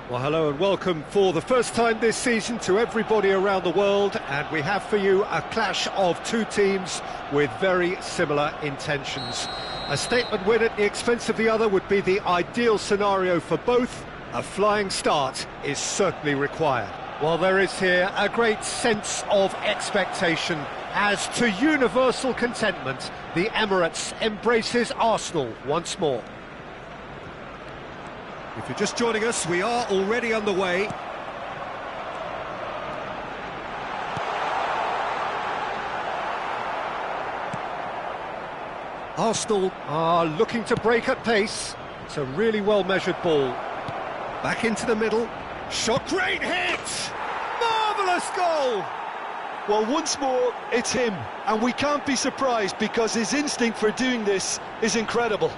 Well, hello and welcome for the first time this season to everybody around the world, and we have for you a clash of two teams with very similar intentions. A statement win at the expense of the other would be the ideal scenario for both. A flying start is certainly required. Well, there is here a great sense of expectation as to universal contentment. The Emirates embraces Arsenal once more. If you're just joining us, we are already underway. Arsenal are looking to break at pace. It's a really well-measured ball. Back into the middle. Shot, great hit! Marvellous goal! Well, once more, it's him. And we can't be surprised because his instinct for doing this is incredible.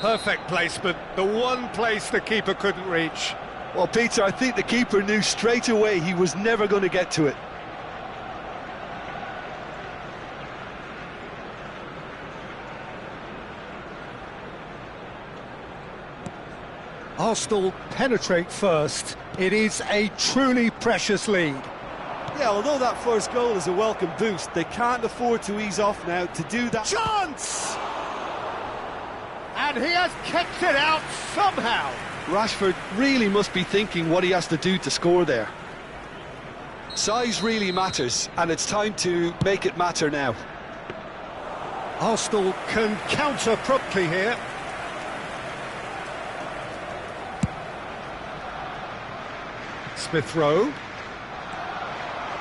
Perfect placement, the one place the keeper couldn't reach. Well, Peter, I think the keeper knew straight away he was never going to get to it. Arsenal penetrate first. It is a truly precious lead. Yeah, although that first goal is a welcome boost, they can't afford to ease off now to do that. Chance! And he has kicked it out somehow. Rashford really must be thinking what he has to do to score there. Size really matters, and it's time to make it matter now. Arsenal can counter promptly here. Smith Rowe.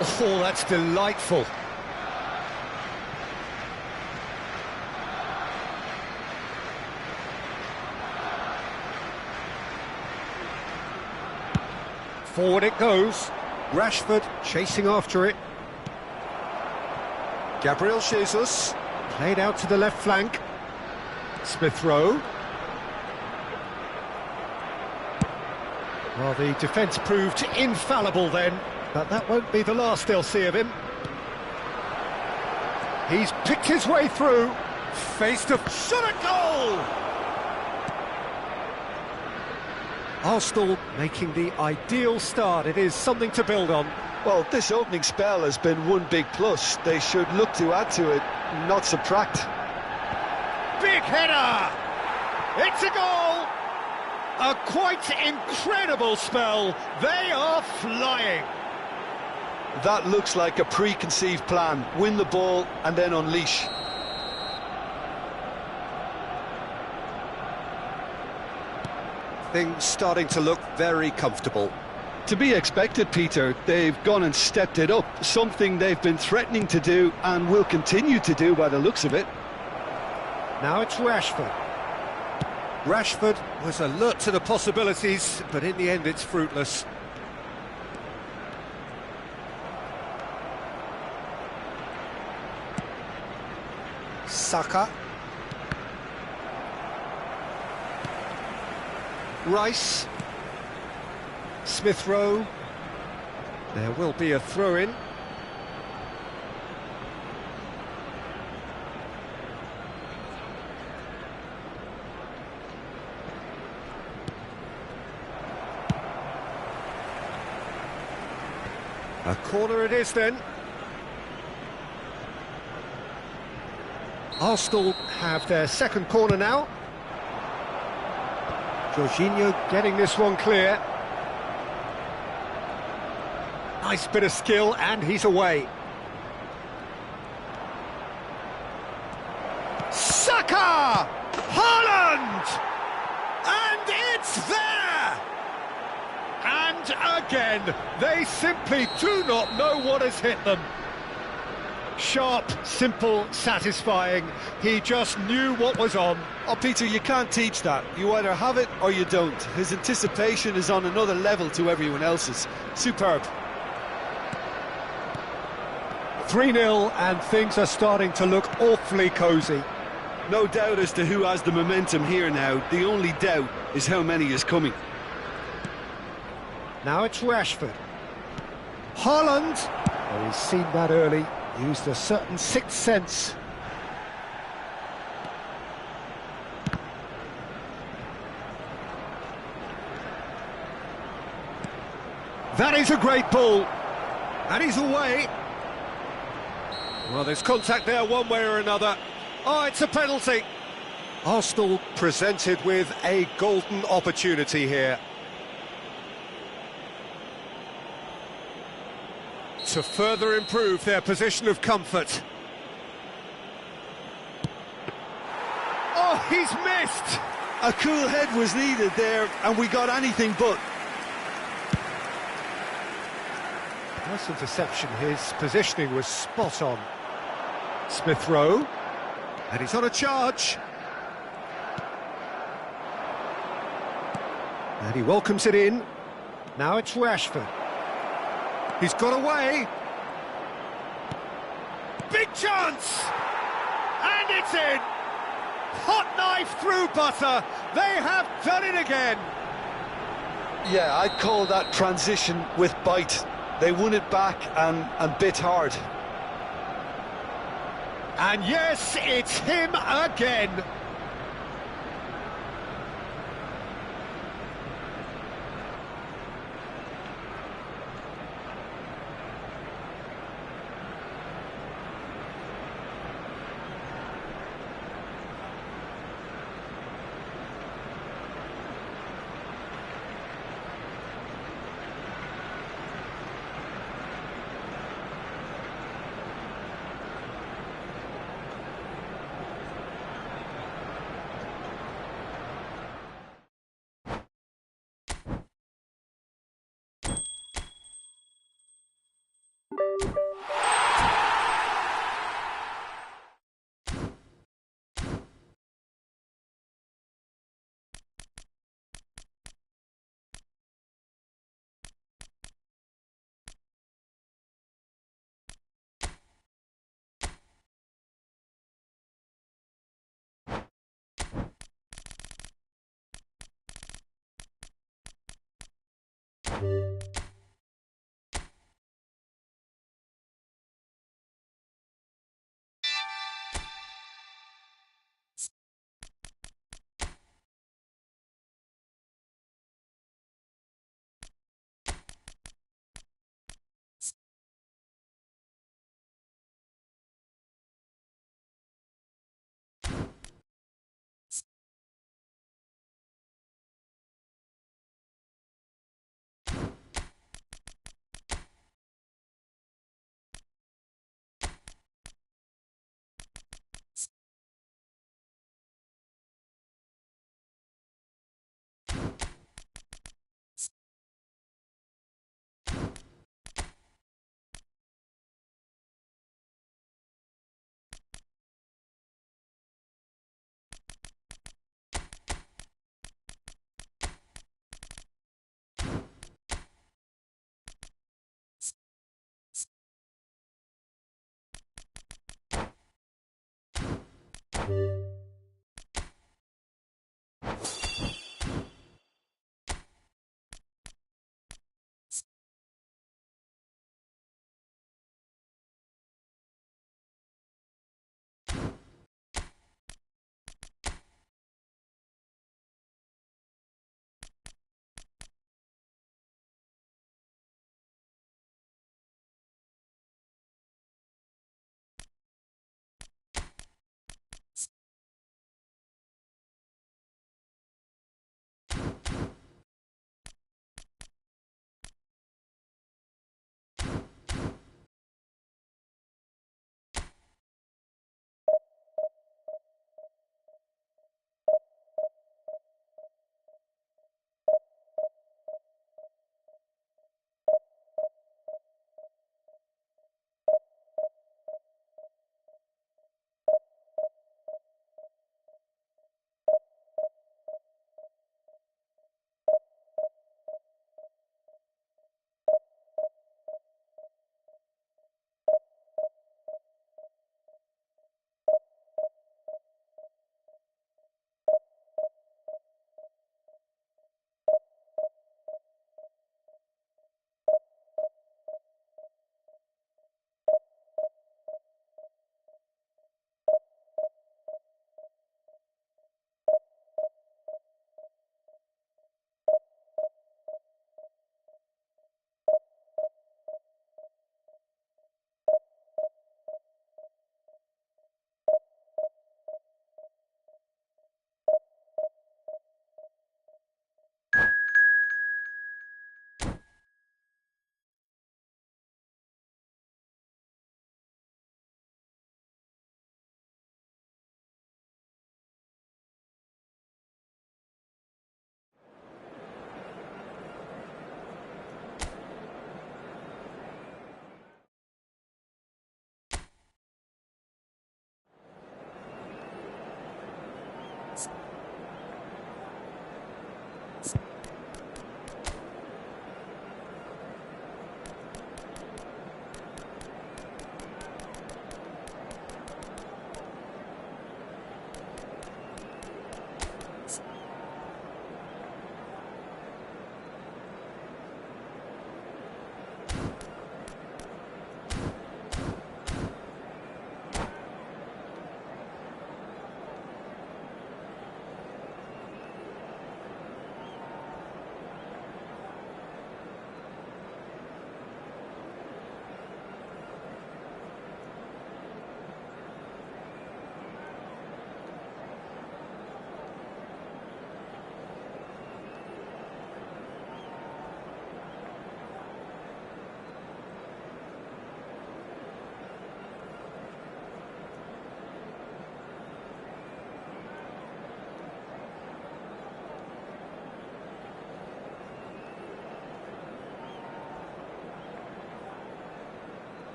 Oh, that's delightful. Forward it goes. Rashford chasing after it. Gabriel Jesus played out to the left flank. Smith Rowe. Well, the defence proved infallible then, but that won't be the last they'll see of him. He's picked his way through. Face to shot a goal! Arsenal making the ideal start. It is something to build on. Well, this opening spell has been one big plus. They should look to add to it, not subtract. Big header! It's a goal! A quite incredible spell. They are flying. That looks like a preconceived plan. Win the ball and then unleash. Things starting to look very comfortable. To be expected, Peter. They've gone and stepped it up, something they've been threatening to do and will continue to do by the looks of it. Now it's Rashford. Rashford was alert to the possibilities, but in the end it's fruitless. Saka. Rice. Smith Rowe. There will be a throw-in. A corner it is then. Arsenal have their second corner now. Jorginho getting this one clear. Nice bit of skill, and he's away. Saka! Haaland! And it's there! And again, they simply do not know what has hit them. Sharp, simple, satisfying. He just knew what was on. Oh, Peter, you can't teach that. You either have it or you don't. His anticipation is on another level to everyone else's. Superb. 3-0, and things are starting to look awfully cosy. No doubt as to who has the momentum here now. The only doubt is how many is coming. Now it's Rashford. Haaland. Oh, he's seen that early. Used a certain sixth sense. That is a great ball. And he's away. Well, there's contact there one way or another. Oh, it's a penalty. Arsenal presented with a golden opportunity here to further improve their position of comfort. Oh, he's missed! A cool head was needed there, and we got anything but. Nice interception, his positioning was spot on. Smith Rowe, and he's on a charge. And he welcomes it in. Now it's Rashford. He's got away. Big chance! And it's in! Hot knife through butter. They have done it again. Yeah, I'd call that transition with bite. They won it back and bit hard. And yes, it's him again.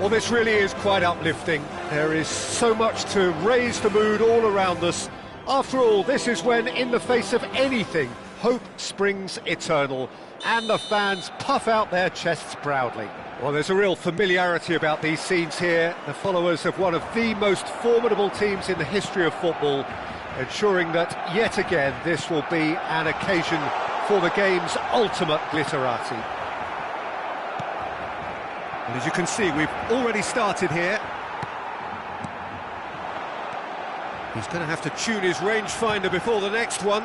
Well, this really is quite uplifting. There is so much to raise the mood all around us. After all, this is when, in the face of anything, hope springs eternal, and the fans puff out their chests proudly. Well, there's a real familiarity about these scenes here. The followers of one of the most formidable teams in the history of football, ensuring that, yet again, this will be an occasion for the game's ultimate glitterati. And as you can see, we've already started here. He's going to have to tune his rangefinder before the next one.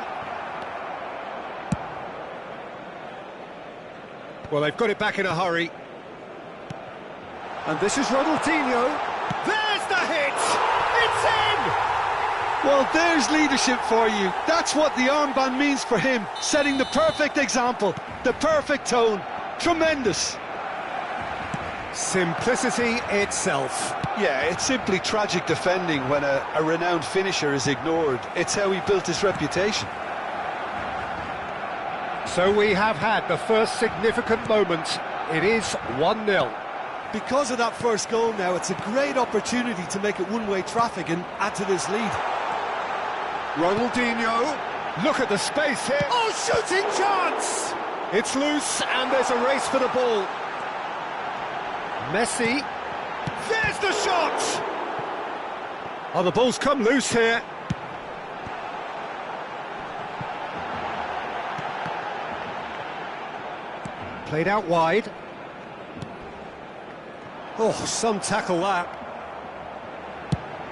Well, they've got it back in a hurry. And this is Ronaldinho. There's the hit! It's in! Well, there's leadership for you. That's what the armband means for him, setting the perfect example, the perfect tone. Tremendous. Simplicity itself. Yeah, it's simply tragic defending when a renowned finisher is ignored. It's how he built his reputation. So we have had the first significant moment. It is 1-0. Because of that first goal now, it's a great opportunity to make it one-way traffic and add to this lead. Ronaldinho, look at the space here. Oh, shooting chance! It's loose and there's a race for the ball. Messi, there's the shot! Oh, the ball's come loose here. Played out wide. Oh, some tackle that.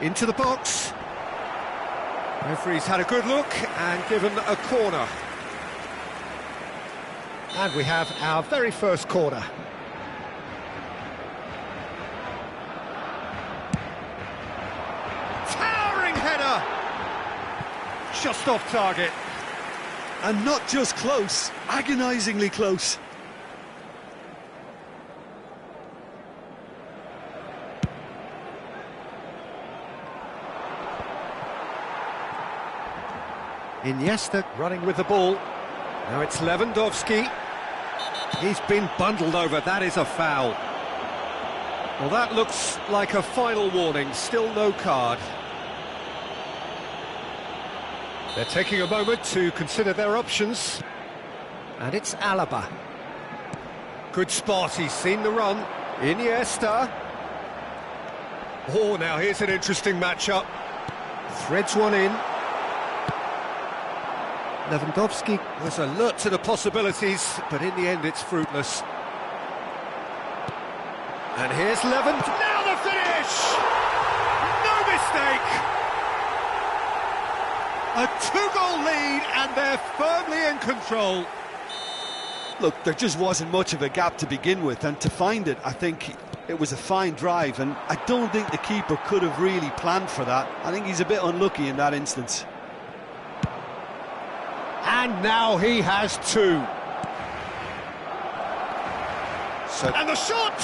Into the box. Referee's had a good look and given a corner. And we have our very first corner. Towering header! Just off target. And not just close, agonisingly close. Iniesta running with the ball. Now it's Lewandowski. He's been bundled over. That is a foul. Well, that looks like a final warning. Still no card. They're taking a moment to consider their options. And it's Alaba. Good spot. He's seen the run. Iniesta. Oh, now here's an interesting matchup. Threads one in. Lewandowski was alert to the possibilities, but in the end it's fruitless. And here's Lewandowski. Now the finish! No mistake! A two-goal lead, and they're firmly in control. Look, there just wasn't much of a gap to begin with, and to find it, I think it was a fine drive, and I don't think the keeper could have really planned for that. I think he's a bit unlucky in that instance. And now he has two. And the shot!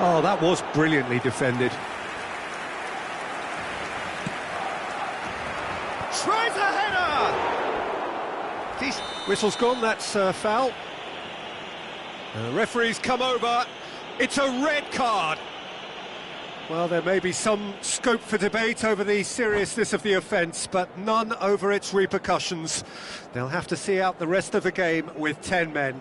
Oh, that was brilliantly defended. Tries a header! Whistle's gone, that's foul. The referee's come over. It's a red card. Well, there may be some scope for debate over the seriousness of the offence, but none over its repercussions. They'll have to see out the rest of the game with 10 men.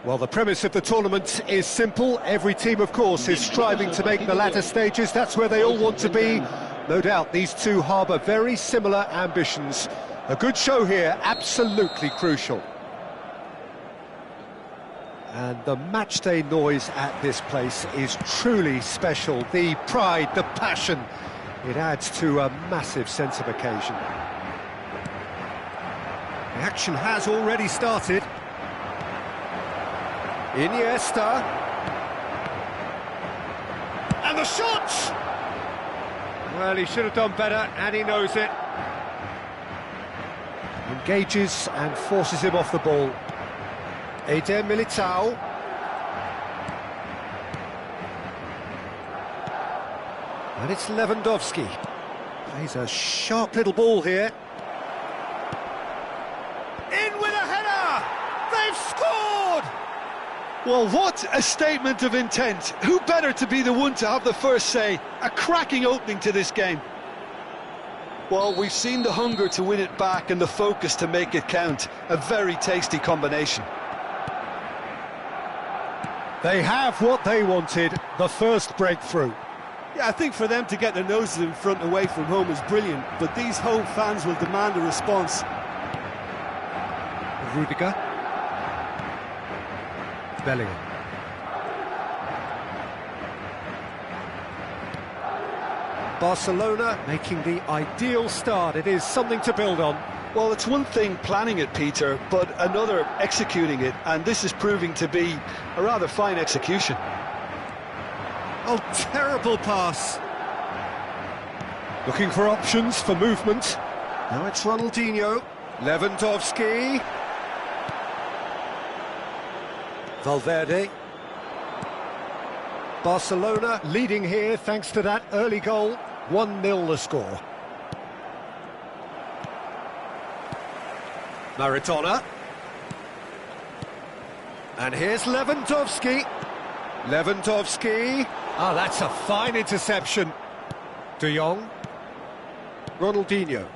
Well, the premise of the tournament is simple. Every team, of course, is striving to make the latter stages. That's where they all want to be. No doubt these two harbour very similar ambitions. A good show here, absolutely crucial. And the matchday noise at this place is truly special. The pride, the passion, it adds to a massive sense of occasion. The action has already started. Iniesta. And the shot! Well, he should have done better, and he knows it. Engages and forces him off the ball. Eder Militao. And it's Lewandowski. Plays a sharp little ball here. In with a header! They've scored! Well, what a statement of intent. Who better to be the one to have the first say? A cracking opening to this game. Well, we've seen the hunger to win it back and the focus to make it count. A very tasty combination. They have what they wanted, the first breakthrough. Yeah, I think for them to get their noses in front away from home is brilliant, but these home fans will demand a response. Rudiger. Bellingham. Barcelona making the ideal start. It is something to build on. Well, it's one thing planning it, Peter, but another executing it, and this is proving to be a rather fine execution. Oh, terrible pass. Looking for options for movement. Now it's Ronaldinho. Lewandowski. Valverde. Barcelona leading here thanks to that early goal. 1-0 the score. Maradona. And here's Lewandowski. Lewandowski. Ah, that's a fine interception. De Jong. Ronaldinho.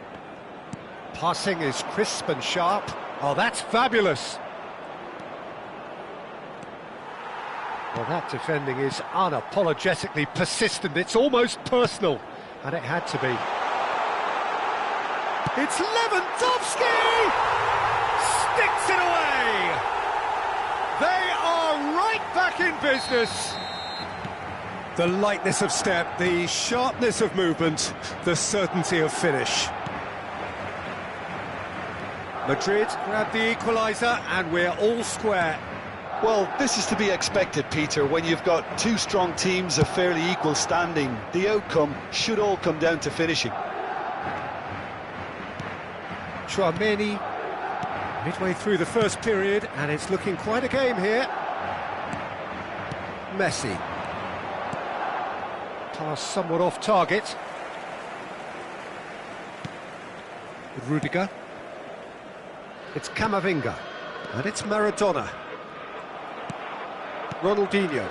Passing is crisp and sharp. Oh, that's fabulous. Well, that defending is unapologetically persistent. It's almost personal, and it had to be. It's Lewandowski! Sticks it away! They are right back in business. The lightness of step, the sharpness of movement, the certainty of finish. Madrid grab the equaliser, and we're all square. Well, this is to be expected, Peter. When you've got two strong teams of fairly equal standing, the outcome should all come down to finishing. Tchouaméni, midway through the first period, and it's looking quite a game here. Messi. Pass somewhat off target. Rudiger. It's Camavinga, and it's Maradona. Ronaldinho.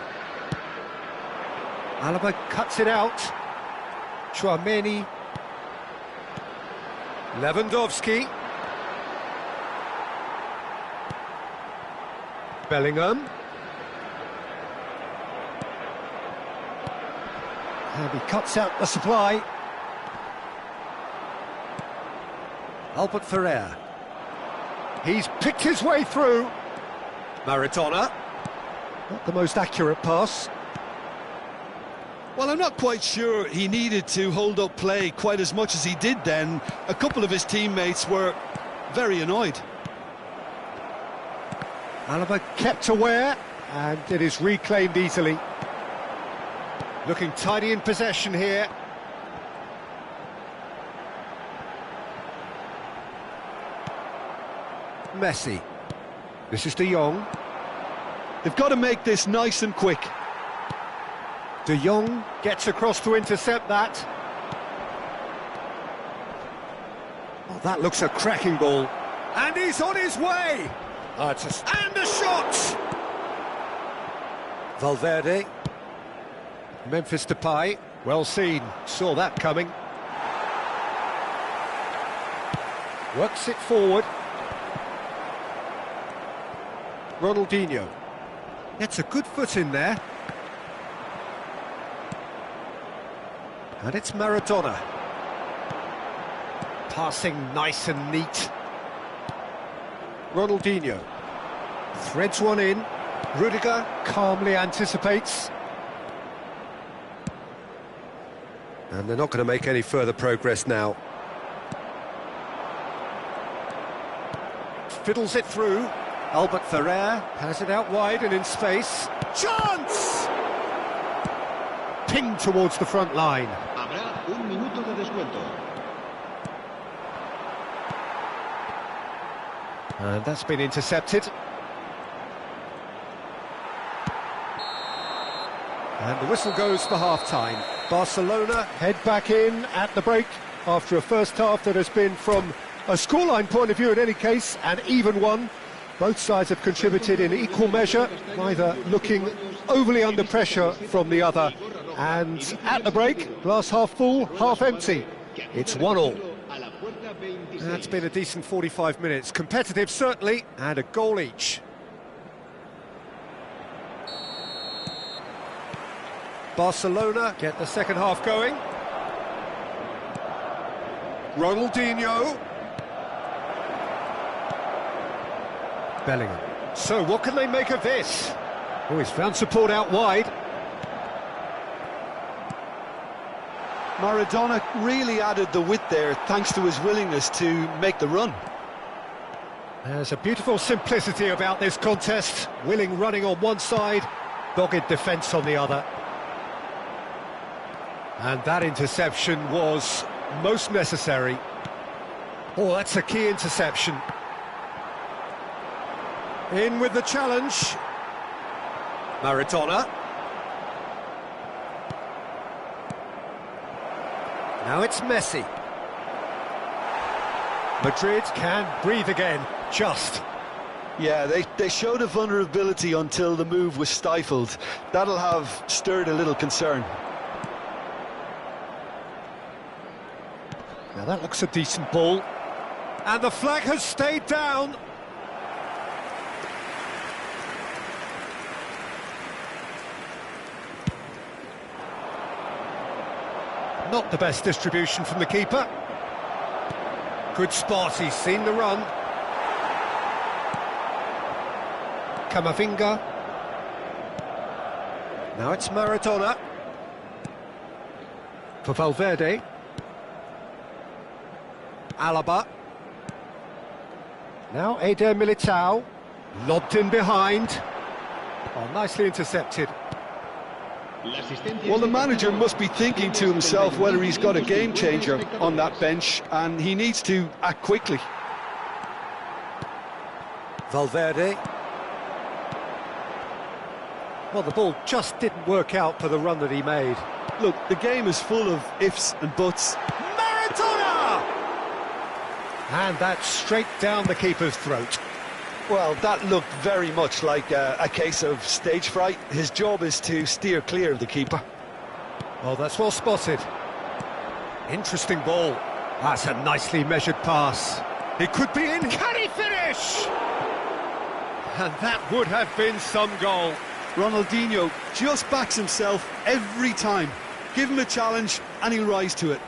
Alaba cuts it out. Tchouaméni. Lewandowski. Bellingham. And he cuts out the supply. Albert Ferrer. He's picked his way through. Maradona. Not the most accurate pass. Well, I'm not quite sure he needed to hold up play quite as much as he did then. A couple of his teammates were very annoyed. Alaba kept aware, and it is reclaimed easily. Looking tidy in possession here. Messi. This is De Jong. They've got to make this nice and quick. De Jong gets across to intercept that. Oh, that looks a cracking ball. And he's on his way! And a shot! Valverde. Memphis Depay. Well seen. Saw that coming. Works it forward. Ronaldinho. Gets a good foot in there. And it's Maradona. Passing nice and neat. Ronaldinho. Threads one in. Rudiger calmly anticipates. And they're not going to make any further progress now. Fiddles it through. Albert Ferrer has it out wide and in space. Chance! Pinged towards the front line. Habrá un minuto de descuento. And that's been intercepted. And the whistle goes for half-time. Barcelona head back in at the break after a first half that has been, from a scoreline point of view in any case, an even one. Both sides have contributed in equal measure, neither looking overly under pressure from the other. And at the break, glass half full, half empty. It's 1-1. That's been a decent 45 minutes. Competitive, certainly, and a goal each. Barcelona get the second half going. Ronaldinho. Bellingham. So what can they make of this? Oh, he's found support out wide. Maradona really added the width there thanks to his willingness to make the run. There's a beautiful simplicity about this contest. Willing running on one side, dogged defence on the other. And that interception was most necessary. Oh, that's a key interception. In with the challenge. Maradona. Now it's Messi. Madrid can breathe again, just. Yeah, they showed a vulnerability until the move was stifled. That'll have stirred a little concern. Now that looks a decent ball. And the flag has stayed down. Not the best distribution from the keeper. Good spot, he's seen the run. Camavinga. Now it's Maradona. For Valverde. Alaba. Now Eder Militao. Lobbed in behind. Oh, nicely intercepted. Well, the manager must be thinking to himself whether he's got a game changer on that bench, and he needs to act quickly. Valverde. Well, the ball just didn't work out for the run that he made. Look, the game is full of ifs and buts. Maradona! And that's straight down the keeper's throat. Well, that looked very much like a case of stage fright. His job is to steer clear of the keeper. Well, that's well spotted. Interesting ball. That's a nicely measured pass. It could be in. Can he finish? And that would have been some goal. Ronaldinho just backs himself every time. Give him a challenge and he'll rise to it.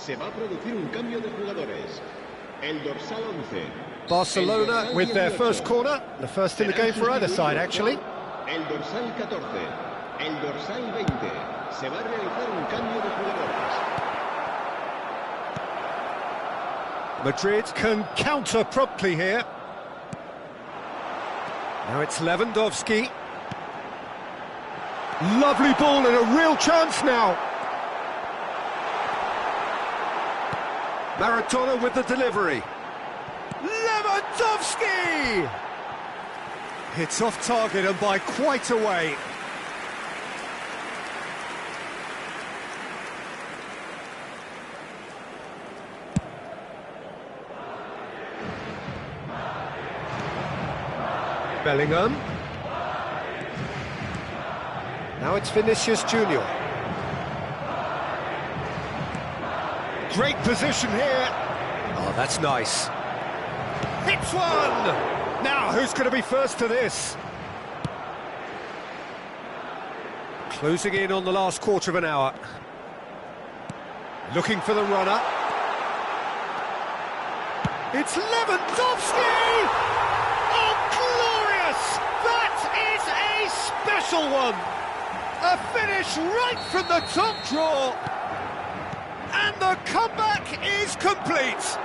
Se va a producir un cambio de jugadores. El dorsal 11. Barcelona with their first corner, the first in the game for either side, actually. El dorsal 14. El dorsal 20. Se va a realizar un cambio de jugadores. Madrid can counter promptly here. Now it's Lewandowski. Lovely ball and a real chance now. Maradona with the delivery. Lewandowski! It's off target and by quite a way. Bellingham. Now it's Vinicius Junior. Great position here. Oh, that's nice. Hits one! Now, who's going to be first to this? Closing in on the last quarter of an hour. Looking for the runner. It's Lewandowski! Oh, glorious! That is a special one! A finish right from the top draw! And the comeback is complete!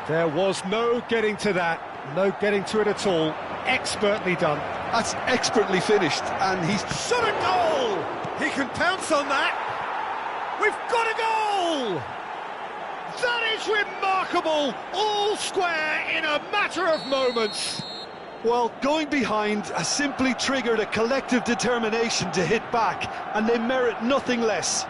There was no getting to that, no getting to it at all. Expertly done. That's expertly finished, and he's Shot a goal! He can pounce on that! We've got a goal! That is remarkable! All square in a matter of moments! Well, going behind has simply triggered a collective determination to hit back, and they merit nothing less.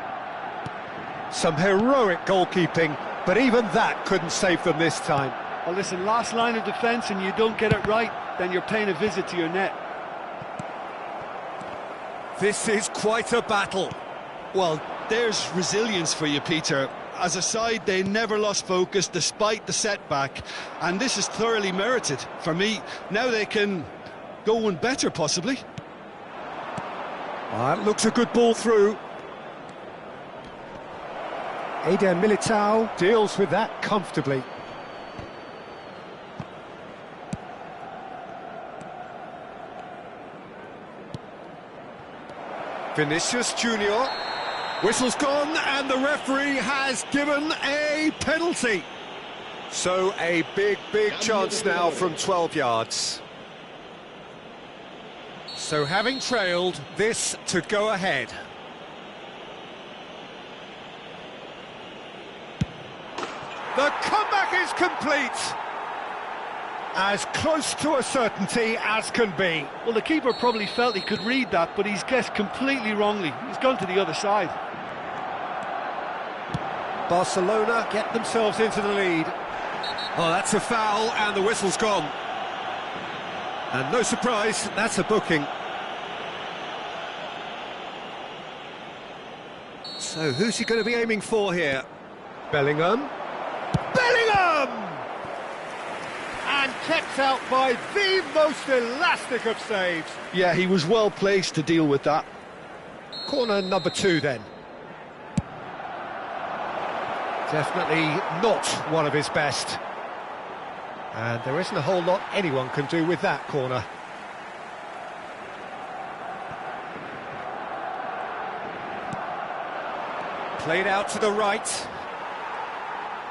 Some heroic goalkeeping, but even that couldn't save them this time. Well, listen, last line of defence and you don't get it right, then you're paying a visit to your net. This is quite a battle. Well, there's resilience for you, Peter. As a side, they never lost focus despite the setback, and this is thoroughly merited. For me, now they can go one better, possibly. That looks a good ball through. Eder Militao deals with that comfortably. Vinicius Junior. Whistle's gone and the referee has given a penalty. So a big chance now from 12 yards. So having trailed, this to go ahead. The comeback is complete. As close to a certainty as can be. Well, the keeper probably felt he could read that, but he's guessed completely wrongly. He's gone to the other side. Barcelona get themselves into the lead. Oh, that's a foul, and the whistle's gone. And no surprise, that's a booking. So who's he going to be aiming for here? Bellingham. Bellingham! And kept out by the most elastic of saves. Yeah, he was well placed to deal with that. Corner number 2 then. Definitely not one of his best. And there isn't a whole lot anyone can do with that corner. Played out to the right.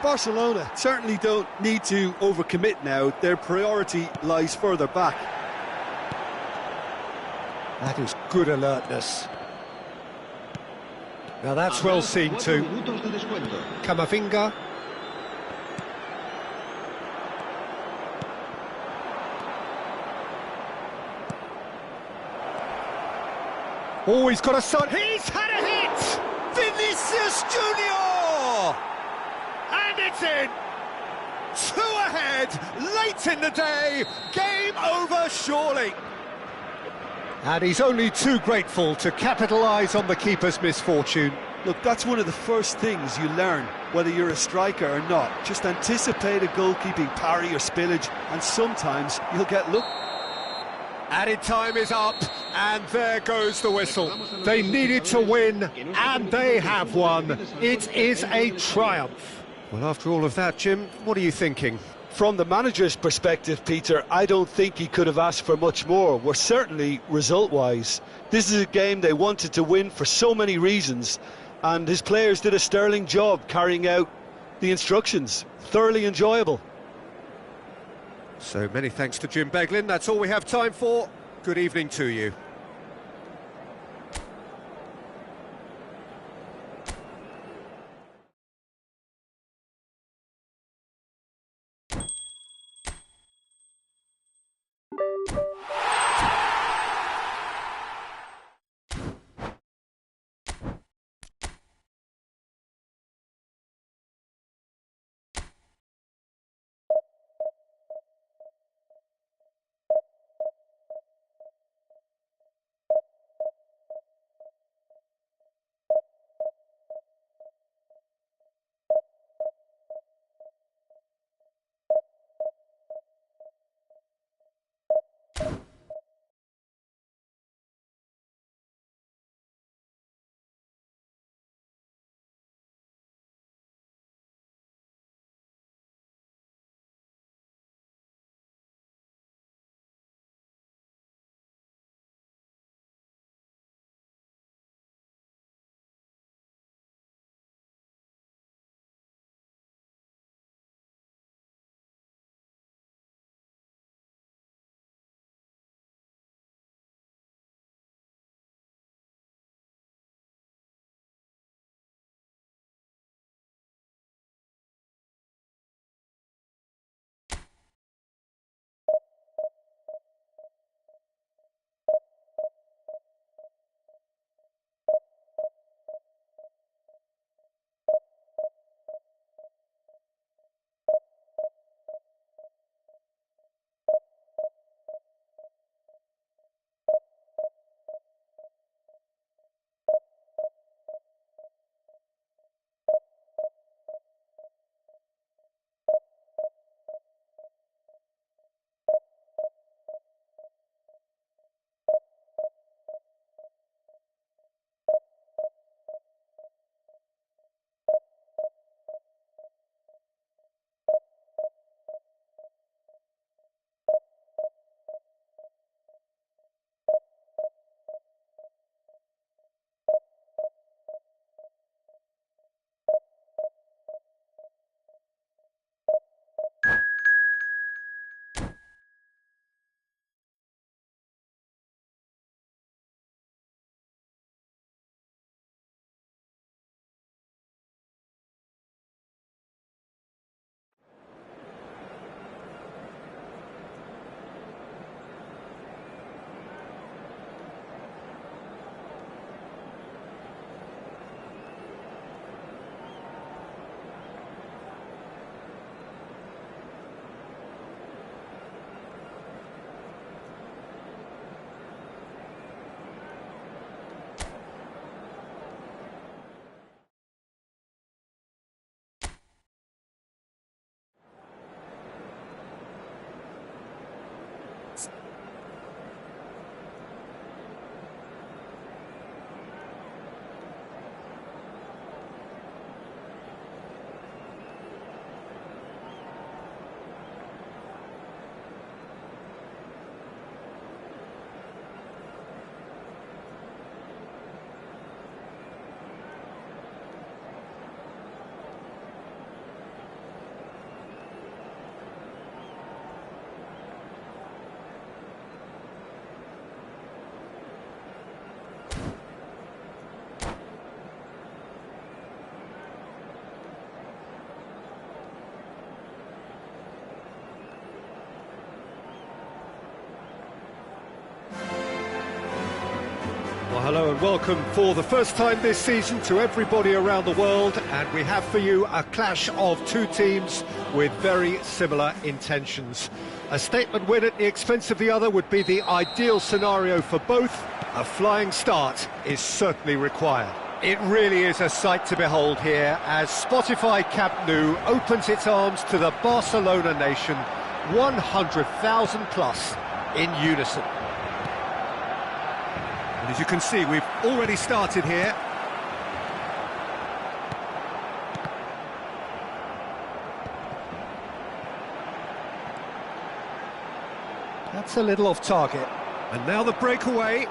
Barcelona certainly don't need to overcommit now. Their priority lies further back. That is good alertness. Now that's well seen too. Camavinga. Oh, he's got a son. He's had a hit! Vinicius Junior! And it's in! 2 ahead, late in the day, game over surely. And he's only too grateful to capitalise on the keeper's misfortune. Look, that's one of the first things you learn, whether you're a striker or not. Just anticipate a goalkeeping parry or spillage, and sometimes you'll get lucky. Added time is up. And there goes the whistle. They needed to win, and they have won. It is a triumph. Well, after all of that, Jim, what are you thinking? From the manager's perspective, Peter, I don't think he could have asked for much more. Well, certainly result-wise. This is a game they wanted to win for so many reasons, and his players did a sterling job carrying out the instructions. Thoroughly enjoyable. So many thanks to Jim Beglin. That's all we have time for. Good evening to you. Well, hello and welcome for the first time this season to everybody around the world, and we have for you a clash of two teams with very similar intentions. A statement win at the expense of the other would be the ideal scenario for both. A flying start is certainly required. It really is a sight to behold here as Spotify Camp Nou opens its arms to the Barcelona nation, 100,000 plus in unison. As you can see, we've already started here. That's a little off target. And now the breakaway.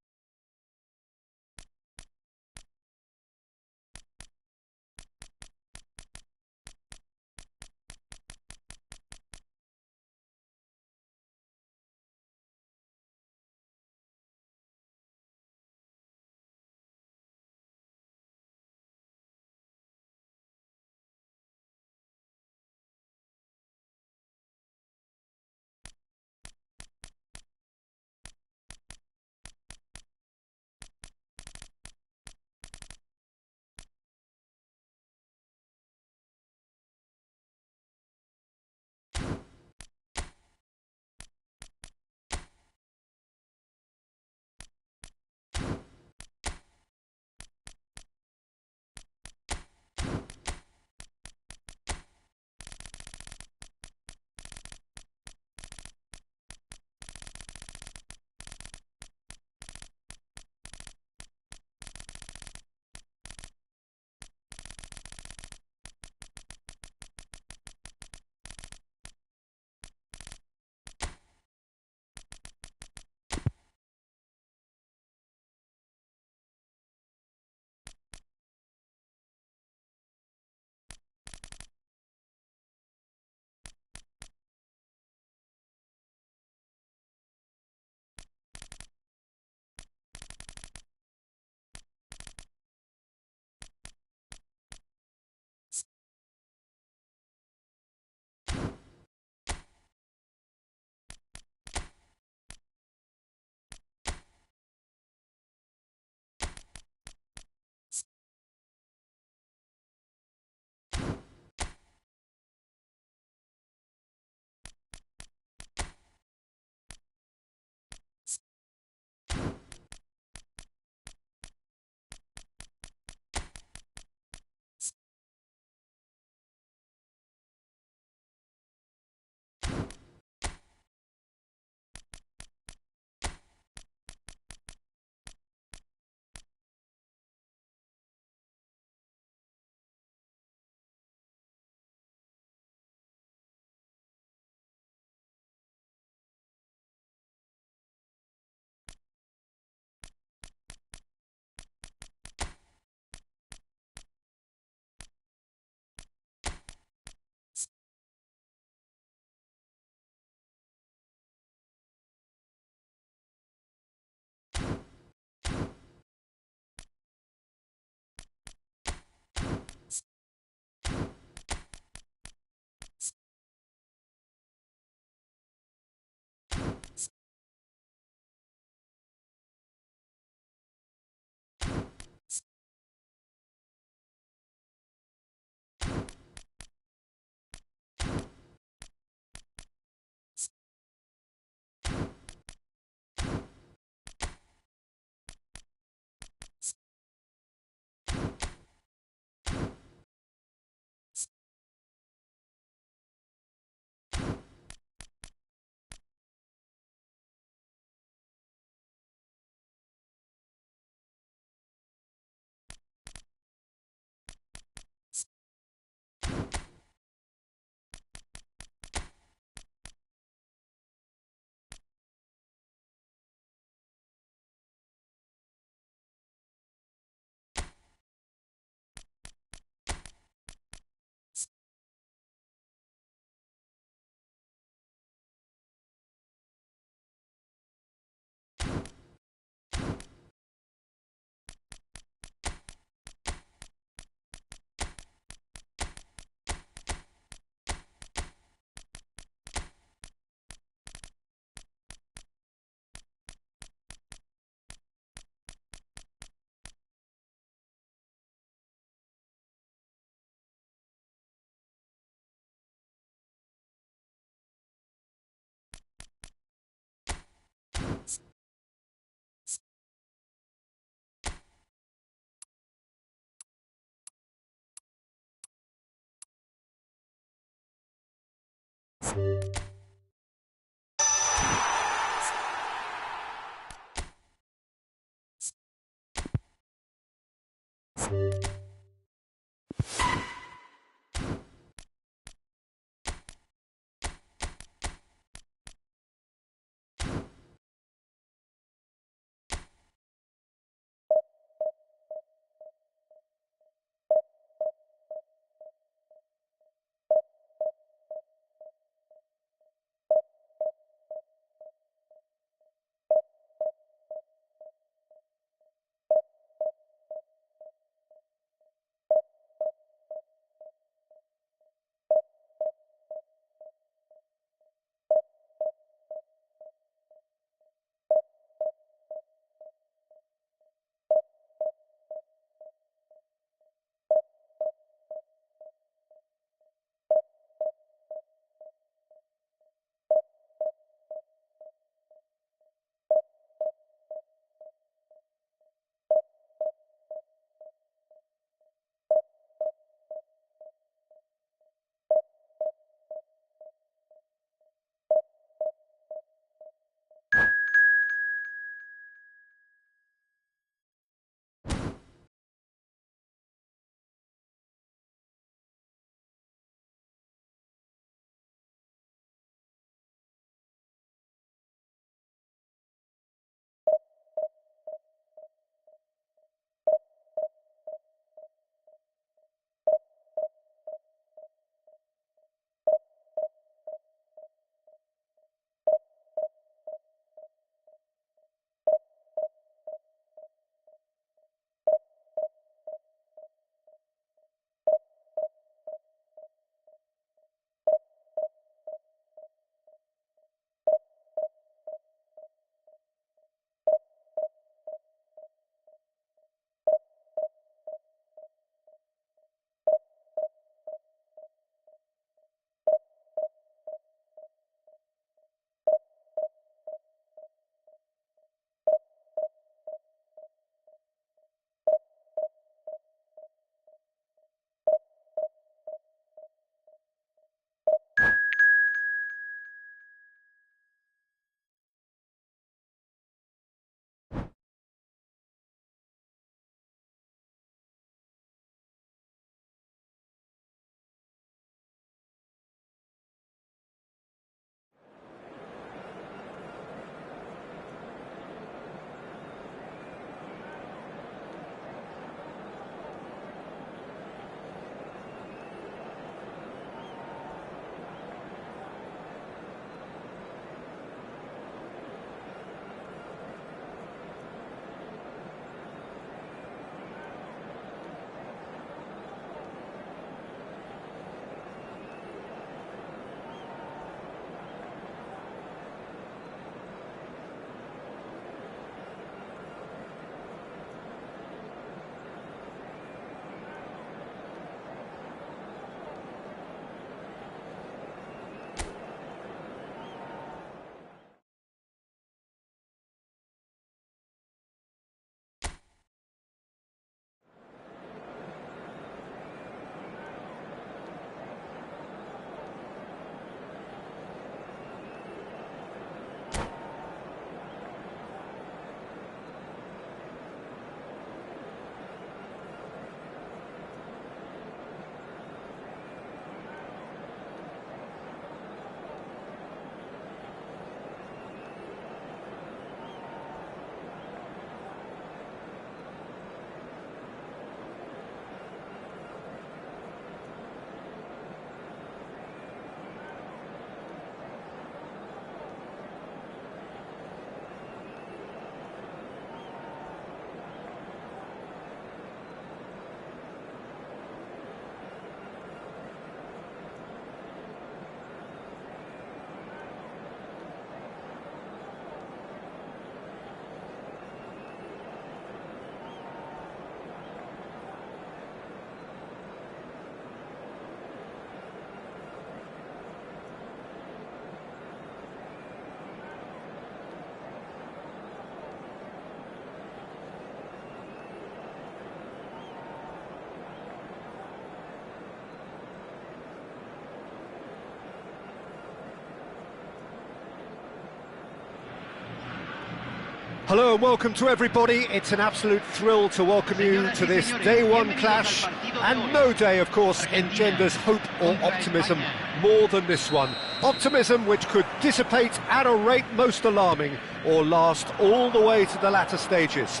Hello and welcome to everybody. It's an absolute thrill to welcome you to this day one clash, and no day, of course, engenders hope or optimism more than this one. Optimism which could dissipate at a rate most alarming or last all the way to the latter stages.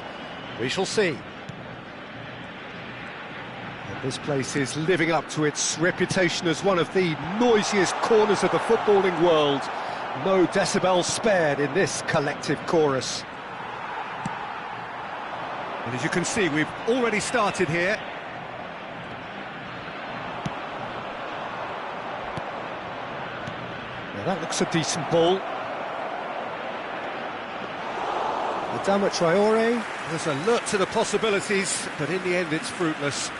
We shall see. And this place is living up to its reputation as one of the noisiest corners of the footballing world. No decibels spared in this collective chorus. And as you can see, we've already started here. Now that looks a decent ball. Adama Traore has alert to the possibilities, but in the end it's fruitless.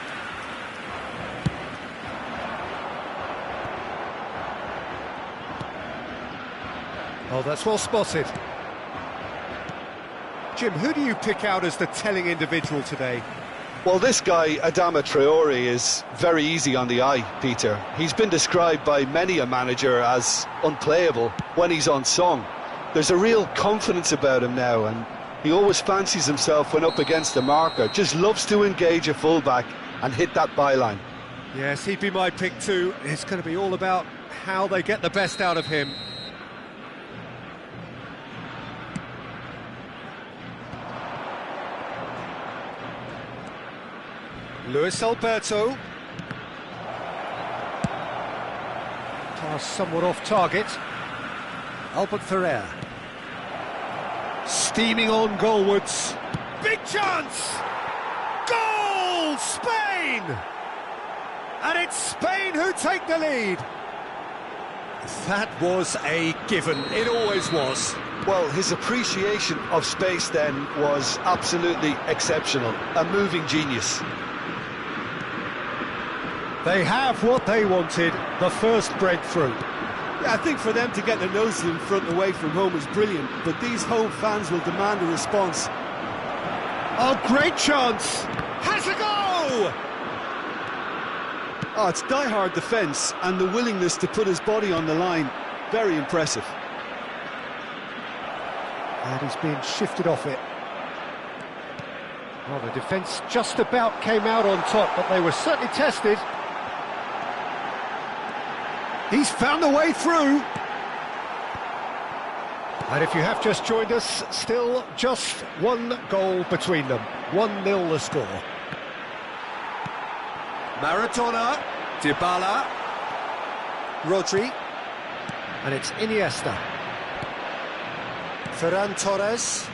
Oh, that's well spotted. Jim, who do you pick out as the telling individual today? Well, this guy, Adama Traore, is very easy on the eye, Peter. He's been described by many a manager as unplayable when he's on song. There's a real confidence about him now, and he always fancies himself when up against the marker. Just loves to engage a fullback and hit that byline. Yes, he'd be my pick too. It's going to be all about how they get the best out of him. Luis Alberto. Pass somewhat off target. Albert Ferrer. Steaming on goalwards. Big chance! Goal! Spain! And it's Spain who take the lead. That was a given. It always was. Well, his appreciation of space then was absolutely exceptional. A moving genius. They have what they wanted, the first breakthrough. Yeah, I think for them to get their noses in front away from home is brilliant, but these home fans will demand a response. Oh, great chance! Has a go! Oh, it's die-hard defence and the willingness to put his body on the line. Very impressive. And he's being shifted off it. Well, the defence just about came out on top, but they were certainly tested. He's found a way through. And if you have just joined us, still just one goal between them. 1-0 the score. Maradona, Dybala, Rodri, and it's Iniesta. Ferran Torres.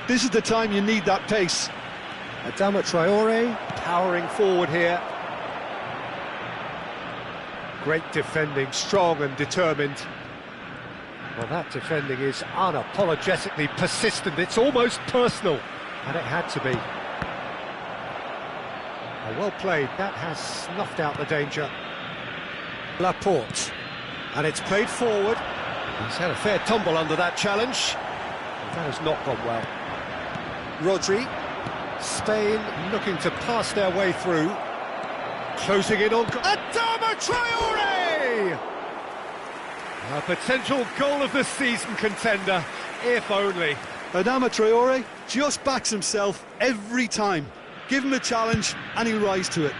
This is the time you need that pace. Adama Traore powering forward here. Great defending, strong and determined. Well, that defending is unapologetically persistent. It's almost personal, and it had to be. Well played. That has snuffed out the danger. Laporte, and it's played forward. He's had a fair tumble under that challenge. That has not gone well. Rodri, Spain looking to pass their way through. Closing in on Adama Traore! A potential goal of the season contender, if only. Adama Traore just backs himself every time. Give him a challenge and he'll rise to it.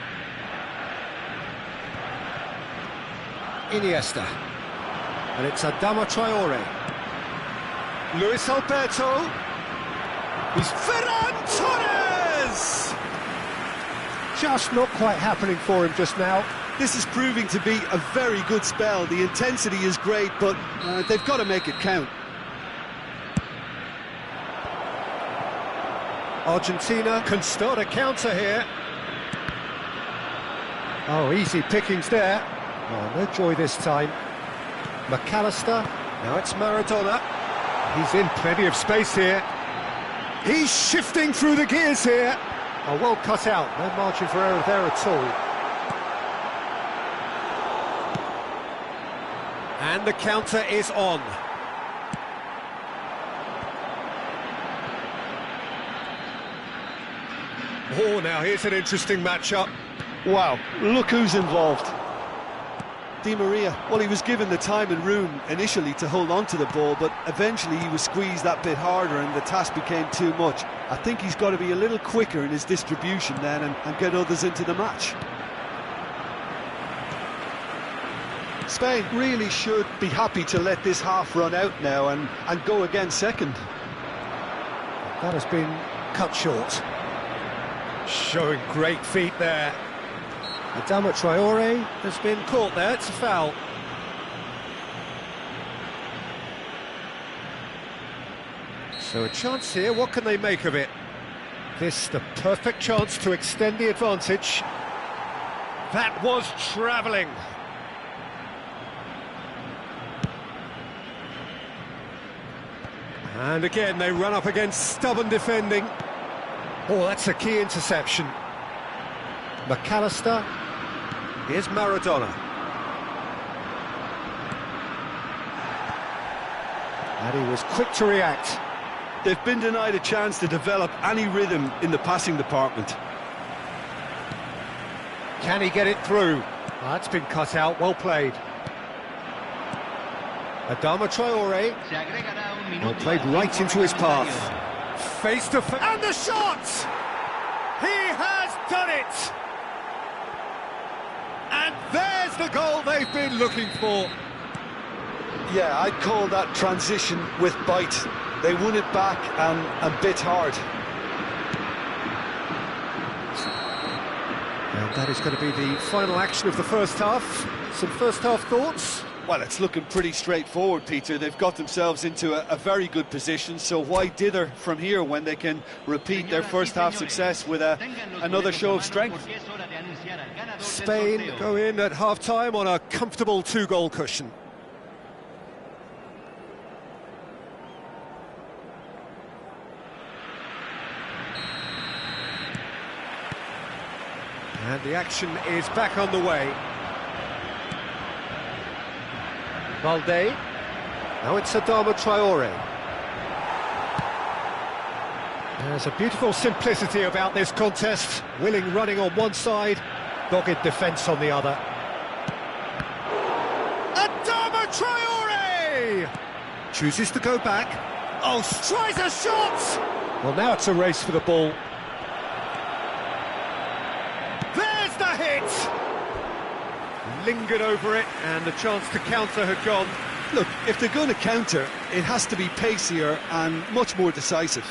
Iniesta. And it's Adama Traore. Luis Alberto. He's Ferran Torres! Just not quite happening for him just now. This is proving to be a very good spell. The intensity is great, but they've got to make it count. Argentina can start a counter here. Oh, easy pickings there. Oh, no joy this time. McAllister. Now it's Maradona. He's in plenty of space here. He's shifting through the gears here. Oh, well cut out. No margin for error there at all. And the counter is on. Oh, now here's an interesting matchup. Wow, look who's involved. Di Maria, well, he was given the time and room initially to hold on to the ball, but eventually he was squeezed that bit harder and the task became too much. I think he's got to be a little quicker in his distribution then and get others into the match. Spain really should be happy to let this half run out now and go again second. That has been cut short. Showing great feet there. Adama Traore has been caught there, it's a foul. So a chance here, what can they make of it? This the perfect chance to extend the advantage. That was travelling. And again they run up against stubborn defending. Oh, that's a key interception. McAllister. Here's Maradona. And he was quick to react. They've been denied a chance to develop any rhythm in the passing department. Can he get it through? That's been cut out, well played. Adama Traore. Well played right into his path. Face to face. And the shot! He has done it! And there's the goal they've been looking for. Yeah, I'd call that transition with bite. They won it back and bit hard. And that is going to be the final action of the first half. Some first half thoughts? Well, it's looking pretty straightforward, Peter. They've got themselves into a very good position, so why dither from here when they can repeat their first half success with another show of strength? Spain go in at half-time on a comfortable 2-goal cushion. And the action is back on the way. Valde. Now it's Adama Traore. There's a beautiful simplicity about this contest. Willing running on one side, dogged defence on the other. Adama Traore! Chooses to go back. Oh, tries a shot! Well, now it's a race for the ball. There's the hit! Lingered over it, and the chance to counter had gone. Look, if they're going to counter, it has to be pacier and much more decisive.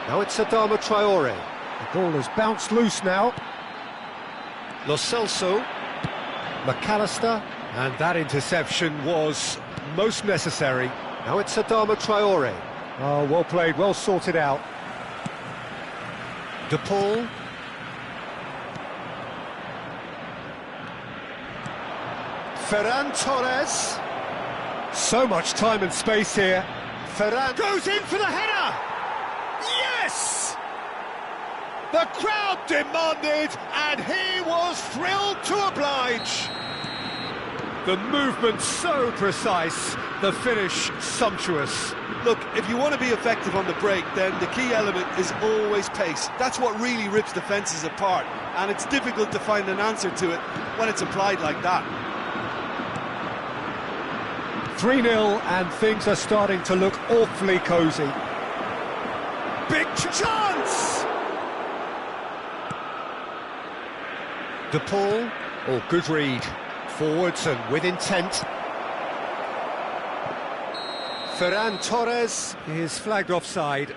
Now it's Adama Traore. The ball has bounced loose now. Lo Celso, McAllister, and that interception was most necessary. Now it's Adama Traore. Oh, well played, well sorted out. De Paul. Ferran Torres. So much time and space here. Ferran goes in for the header! Yes! The crowd demanded, and he was thrilled to oblige. The movement so precise, the finish sumptuous. Look, if you want to be effective on the break, then the key element is always pace. That's what really rips defences apart, and it's difficult to find an answer to it when it's applied like that. 3-0, and things are starting to look awfully cosy. Big chance! De Paul, oh, good read. Forwards and with intent. Ferran Torres is flagged offside.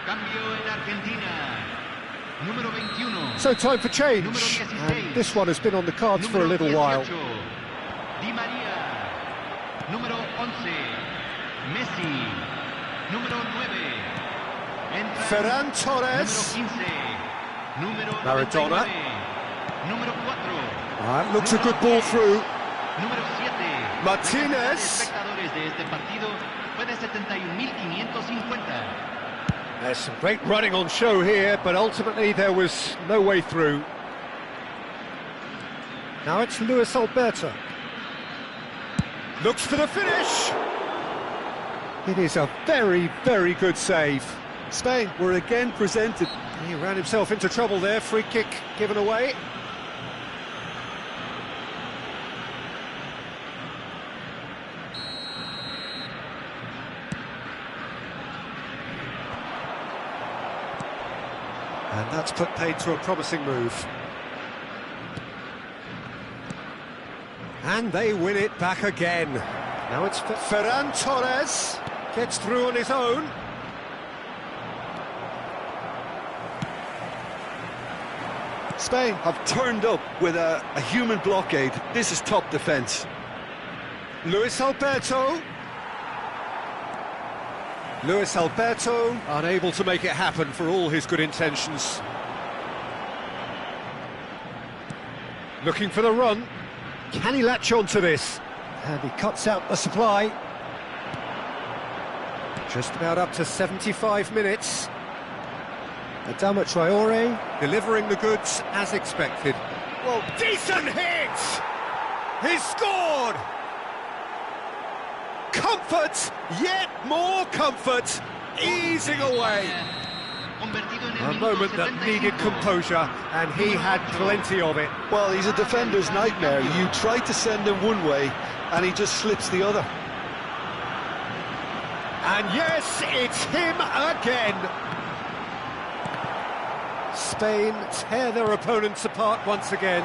Cambio en Argentina. Número 21. So time for change, Número 16. and this one has been on the cards for a Número little while. 18. Di María. Número 11. Messi. Número 9. Entra Ferran Torres. Número 15. Número Maradona. 99. Número 4. That looks a good ball through. Número 7. Martínez. La cantidad de espectadores de este partido fue de 71.550. There's some great running on show here, but ultimately there was no way through. Now it's Luis Alberto. Looks for the finish. It is a very, very good save. Spain were again presented. He ran himself into trouble there. Free kick given away. And that's put paid to a promising move. And they win it back again. Now it's Ferran Torres. Gets through on his own. Spain have turned up with a human blockade. This is top defence. Luis Alberto. Luis Alberto unable to make it happen for all his good intentions. Looking for the run. Can he latch on to this? And he cuts out the supply. Just about up to 75 minutes. Adama Traore delivering the goods as expected. Well, decent hit! He's scored! Comfort, yet more comfort, easing away. A moment that needed composure, and he had plenty of it. Well, he's a defender's nightmare. You try to send him one way, and he just slips the other. And yes, it's him again. Spain tear their opponents apart once again.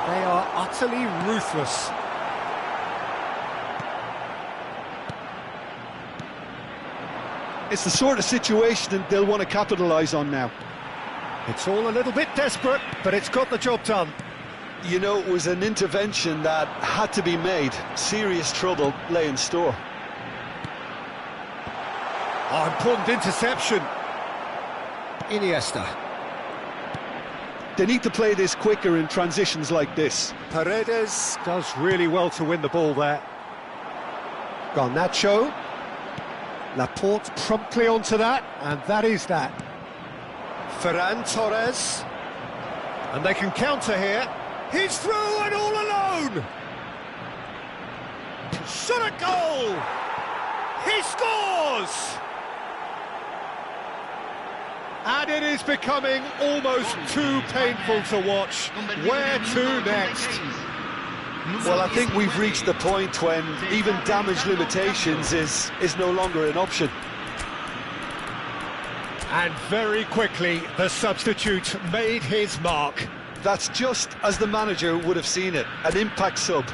They are utterly ruthless. It's the sort of situation that they'll want to capitalise on now. It's all a little bit desperate, but it's got the job done. You know, it was an intervention that had to be made. Serious trouble lay in store. Oh, important interception. Iniesta. They need to play this quicker in transitions like this. Paredes does really well to win the ball there. Garnacho. Laporte promptly onto that, and that is that. Ferran Torres. And they can counter here. He's through and all alone! Shot a goal! He scores! And it is becoming almost too painful to watch. Where to next? Well, I think we've reached the point when even damage limitations is no longer an option. And very quickly, the substitute made his mark. That's just as the manager would have seen it, an impact sub.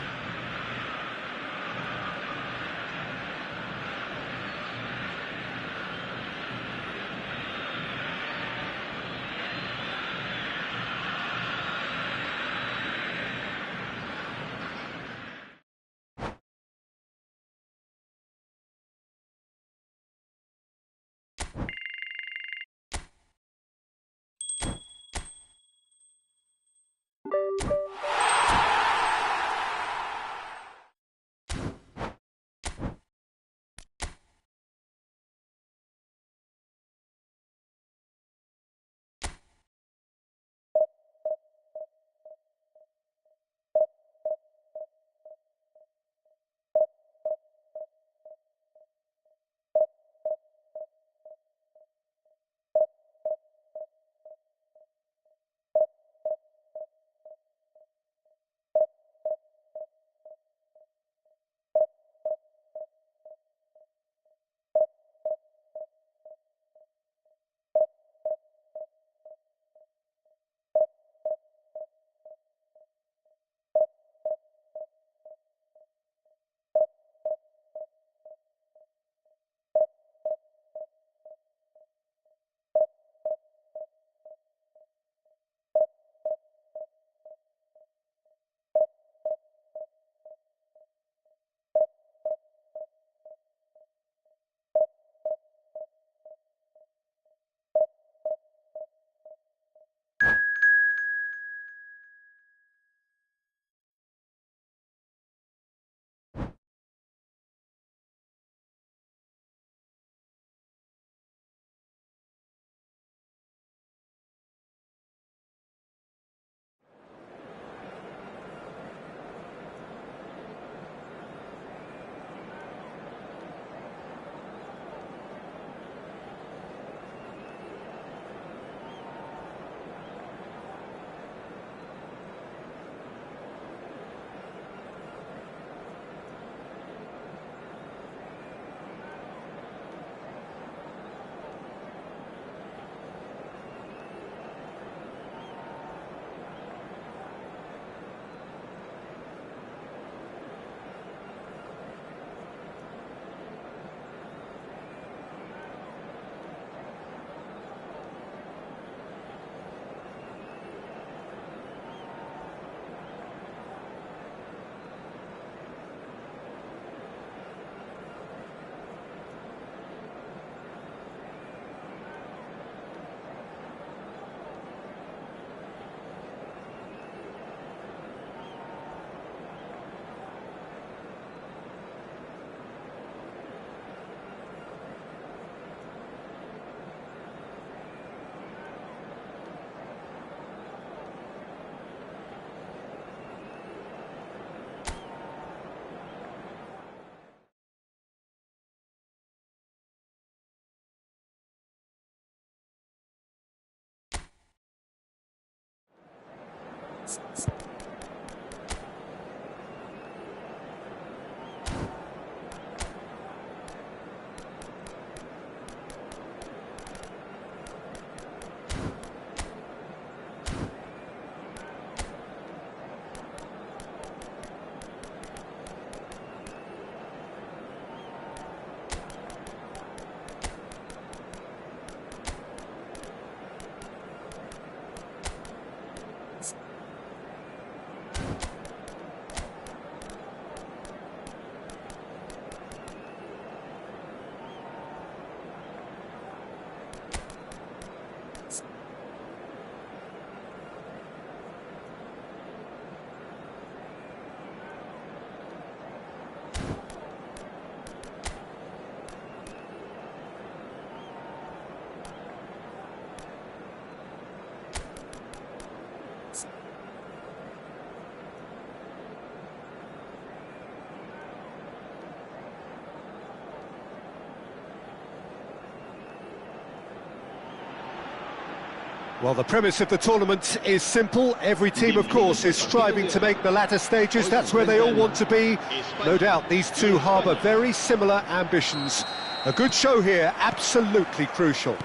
Well, the premise of the tournament is simple. Every team, of course, is striving to make the latter stages. That's where they all want to be. No doubt these two harbour very similar ambitions. A good show here, absolutely crucial.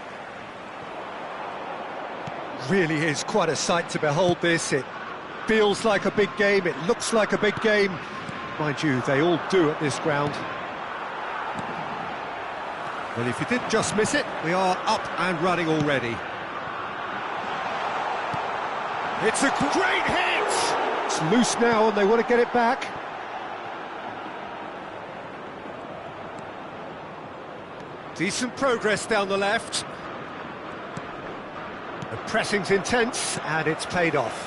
Really is quite a sight to behold this. It feels like a big game, it looks like a big game. Mind you, they all do at this ground. Well, if you did just miss it, we are up and running already. It's a great hit! It's loose now and they want to get it back. Decent progress down the left. The pressing's intense and it's paid off.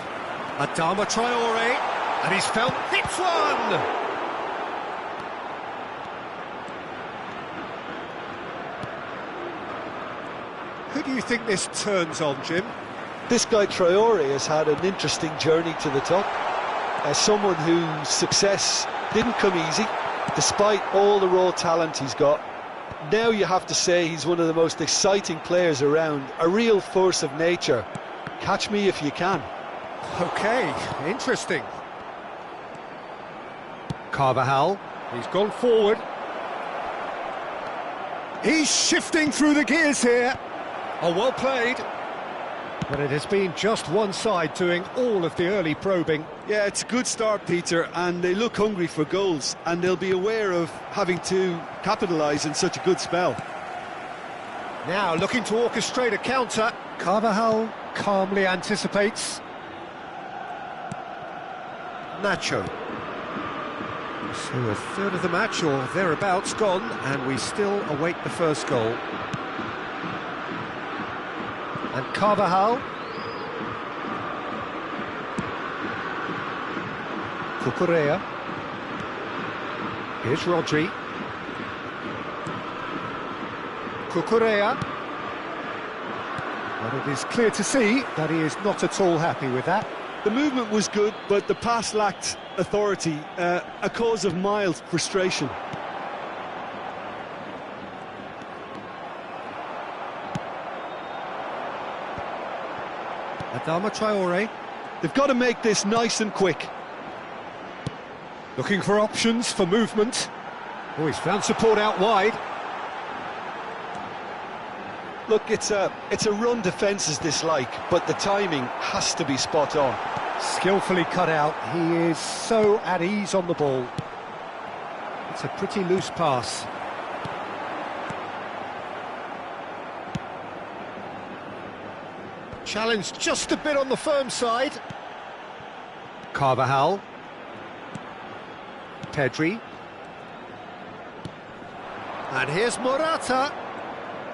Adama Traore, and he's felt hits one! Who do you think this turns on, Jim? This guy Traore has had an interesting journey to the top. As someone whose success didn't come easy, despite all the raw talent he's got. Now you have to say he's one of the most exciting players around, a real force of nature. Catch me if you can. Okay, interesting. Carvajal, he's gone forward. He's shifting through the gears here. Oh, well played. But it has been just one side doing all of the early probing. Yeah, it's a good start, Peter, and they look hungry for goals, and they'll be aware of having to capitalise in such a good spell. Now looking to orchestrate a counter. Carvajal calmly anticipates. Nacho. So a third of the match or thereabouts gone, and we still await the first goal. And Carvajal. Cucurella. Here's Rodri. Cucurella. But it is clear to see that he is not at all happy with that. The movement was good, but the pass lacked authority, a cause of mild frustration. Adama Traore. They've got to make this nice and quick. Looking for options for movement. Oh, he's found support out wide. Look, it's a run defence's dislike, but the timing has to be spot on. Skillfully cut out. He is so at ease on the ball. It's a pretty loose pass. Challenged just a bit on the firm side. Carvajal. Pedri. And here's Morata.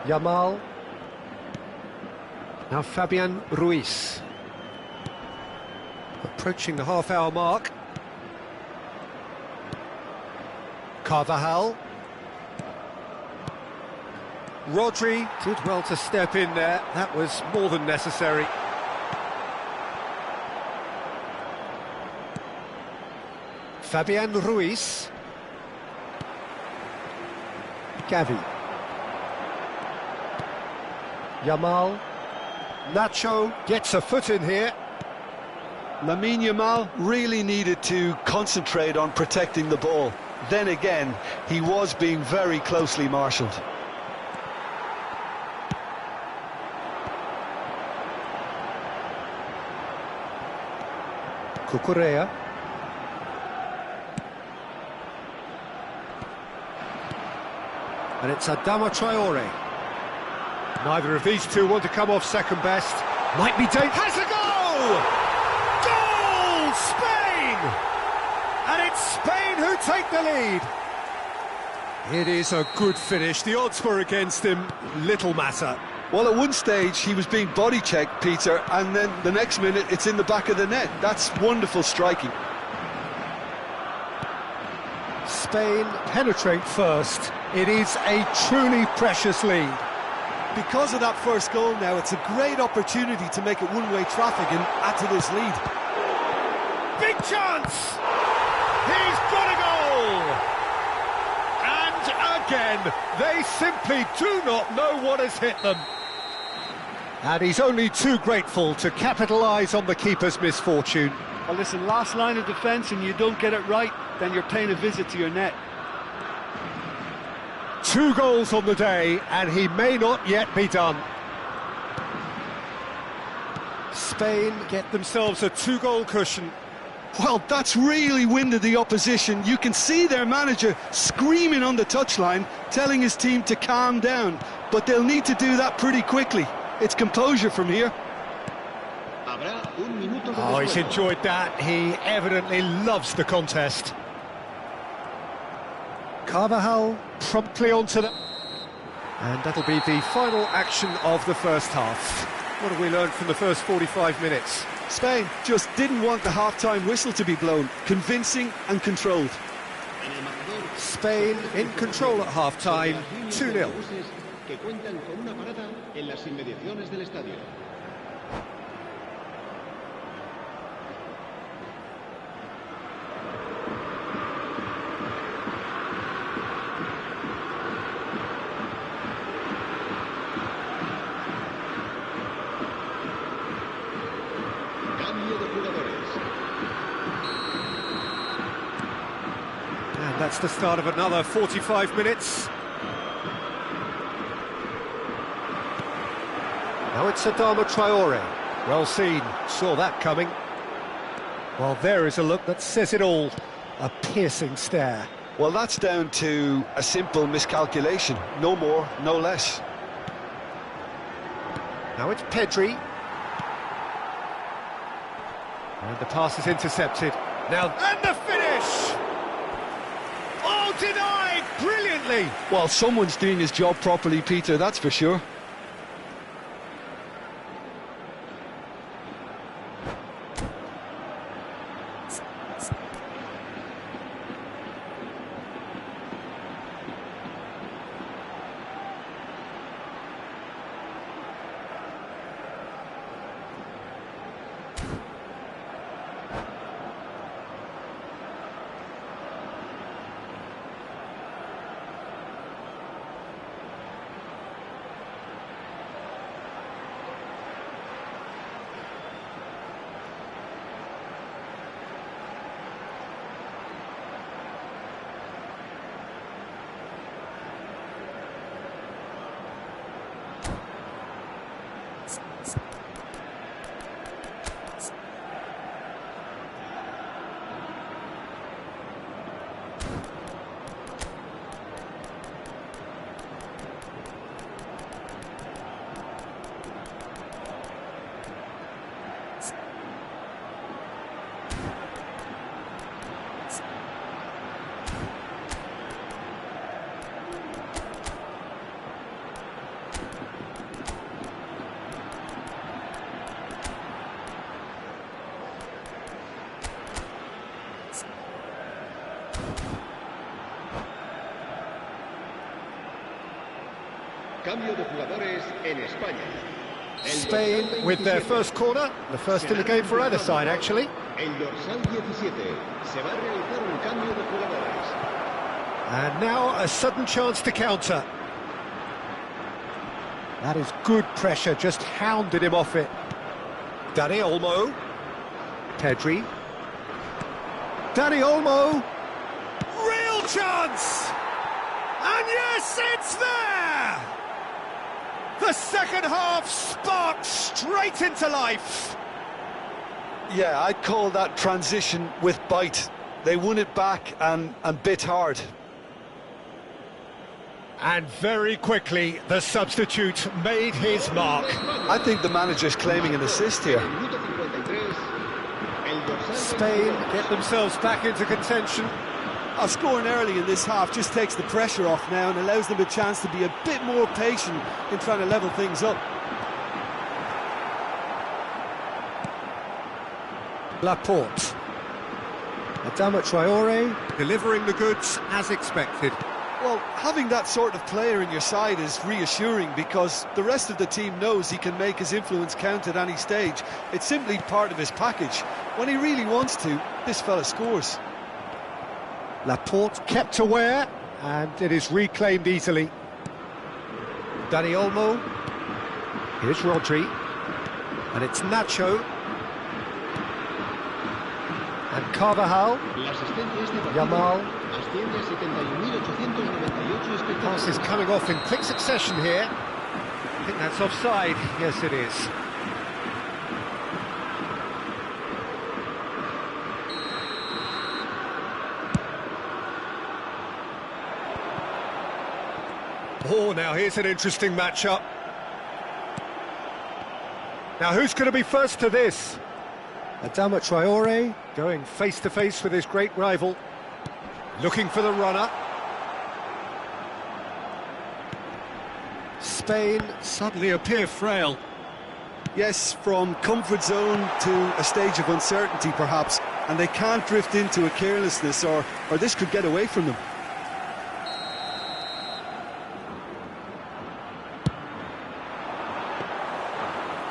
Yamal. Now Fabian Ruiz. Approaching the half-hour mark. Carvajal. Rodri did well to step in there. That was more than necessary. Fabian Ruiz. Gavi. Yamal. Nacho gets a foot in here. Lamine Yamal really needed to concentrate on protecting the ball. Then again, he was being very closely marshalled. Cucurella. And it's Adama Traore. Neither of these two want to come off second best. Might be dangerous. Has a goal! Goal! Spain! And it's Spain who take the lead. It is a good finish. The odds were against him. Little matter. Well, at one stage he was being body checked, Peter, and then the next minute it's in the back of the net. That's wonderful striking. Spain penetrate first. It is a truly precious lead. Because of that first goal now, it's a great opportunity to make it one-way traffic and add to this lead. Big chance! He's got a goal! And again, they simply do not know what has hit them. And he's only too grateful to capitalise on the keeper's misfortune. Well, listen, last line of defence and you don't get it right, then you're paying a visit to your net. 2 goals on the day, and he may not yet be done. Spain get themselves a 2-goal cushion. Well, that's really winded the opposition. You can see their manager screaming on the touchline, telling his team to calm down. But they'll need to do that pretty quickly. It's composure from here. Oh, he's enjoyed that. He evidently loves the contest. Carvajal promptly onto the... And that'll be the final action of the first half. What have we learned from the first 45 minutes? Spain just didn't want the half-time whistle to be blown. Convincing and controlled. Spain in control at half-time, 2-0. Que cuentan con una parada en las inmediaciones del estadio. Cambio de jugadores. And that's the start of another 45 minutes. Now it's Adama Traore. Well seen, saw that coming. Well, there is a look that says it all. A piercing stare. Well, that's down to a simple miscalculation. No more, no less. Now it's Pedri. And the pass is intercepted. Now, and the finish! Oh, denied brilliantly! Well, someone's doing his job properly, Peter, that's for sure. Cambio de jugadores en España. Spain with their first corner, the first in the game for either side, actually. El dorsal 17. Se va a realizar un cambio de jugadores. And now a sudden chance to counter. That is good pressure, just hounded him off it. Dani Olmo. Pedri. Dani Olmo. Real chance! And yes, it's there! The second half sparked straight into life. Yeah, I'd call that transition with bite. They won it back and bit hard. And very quickly, the substitute made his mark. I think the manager's claiming an assist here. Minuto 53. El dorsal Spain get themselves back into contention. Scoring early in this half just takes the pressure off now and allows them a chance to be a bit more patient in trying to level things up. Laporte. Adama Traore delivering the goods as expected. Well, having that sort of player in your side is reassuring because the rest of the team knows he can make his influence count at any stage. It's simply part of his package. When he really wants to, this fella scores. Laporte kept aware, and it is reclaimed easily. Dani Olmo. Here's Rodri. And it's Nacho. And Carvajal. La asistencia este partido Yamal. asciende a 71.898 espectadores. Passes coming off in quick succession here. I think that's offside. Yes, it is. Oh, now here's an interesting matchup. Now, who's going to be first to this? Adama Traore going face-to-face with his great rival. Looking for the runner. Spain suddenly appear frail. Yes, from comfort zone to a stage of uncertainty perhaps, and they can't drift into a carelessness or this could get away from them.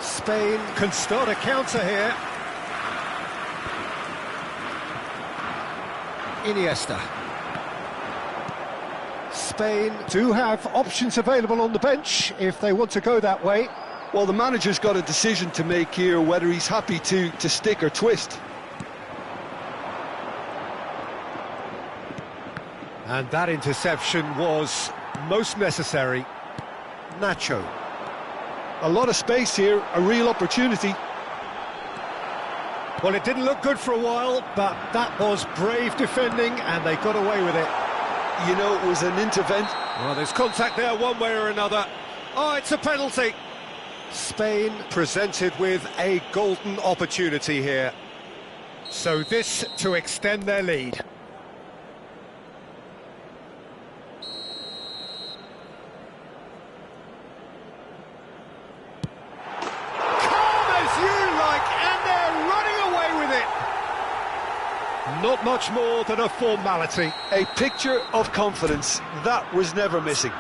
Spain can start a counter here. Iniesta. Spain do have options available on the bench if they want to go that way. Well, the manager's got a decision to make here, whether he's happy to stick or twist. And that interception was most necessary. Nacho. A lot of space here, a real opportunity. Well, it didn't look good for a while, but that was brave defending, and they got away with it. You know, it was an intervention. Well, there's contact there one way or another. Oh, it's a penalty. Spain presented with a golden opportunity here. So this to extend their lead. Not much more than a formality. A picture of confidence. That was never missing.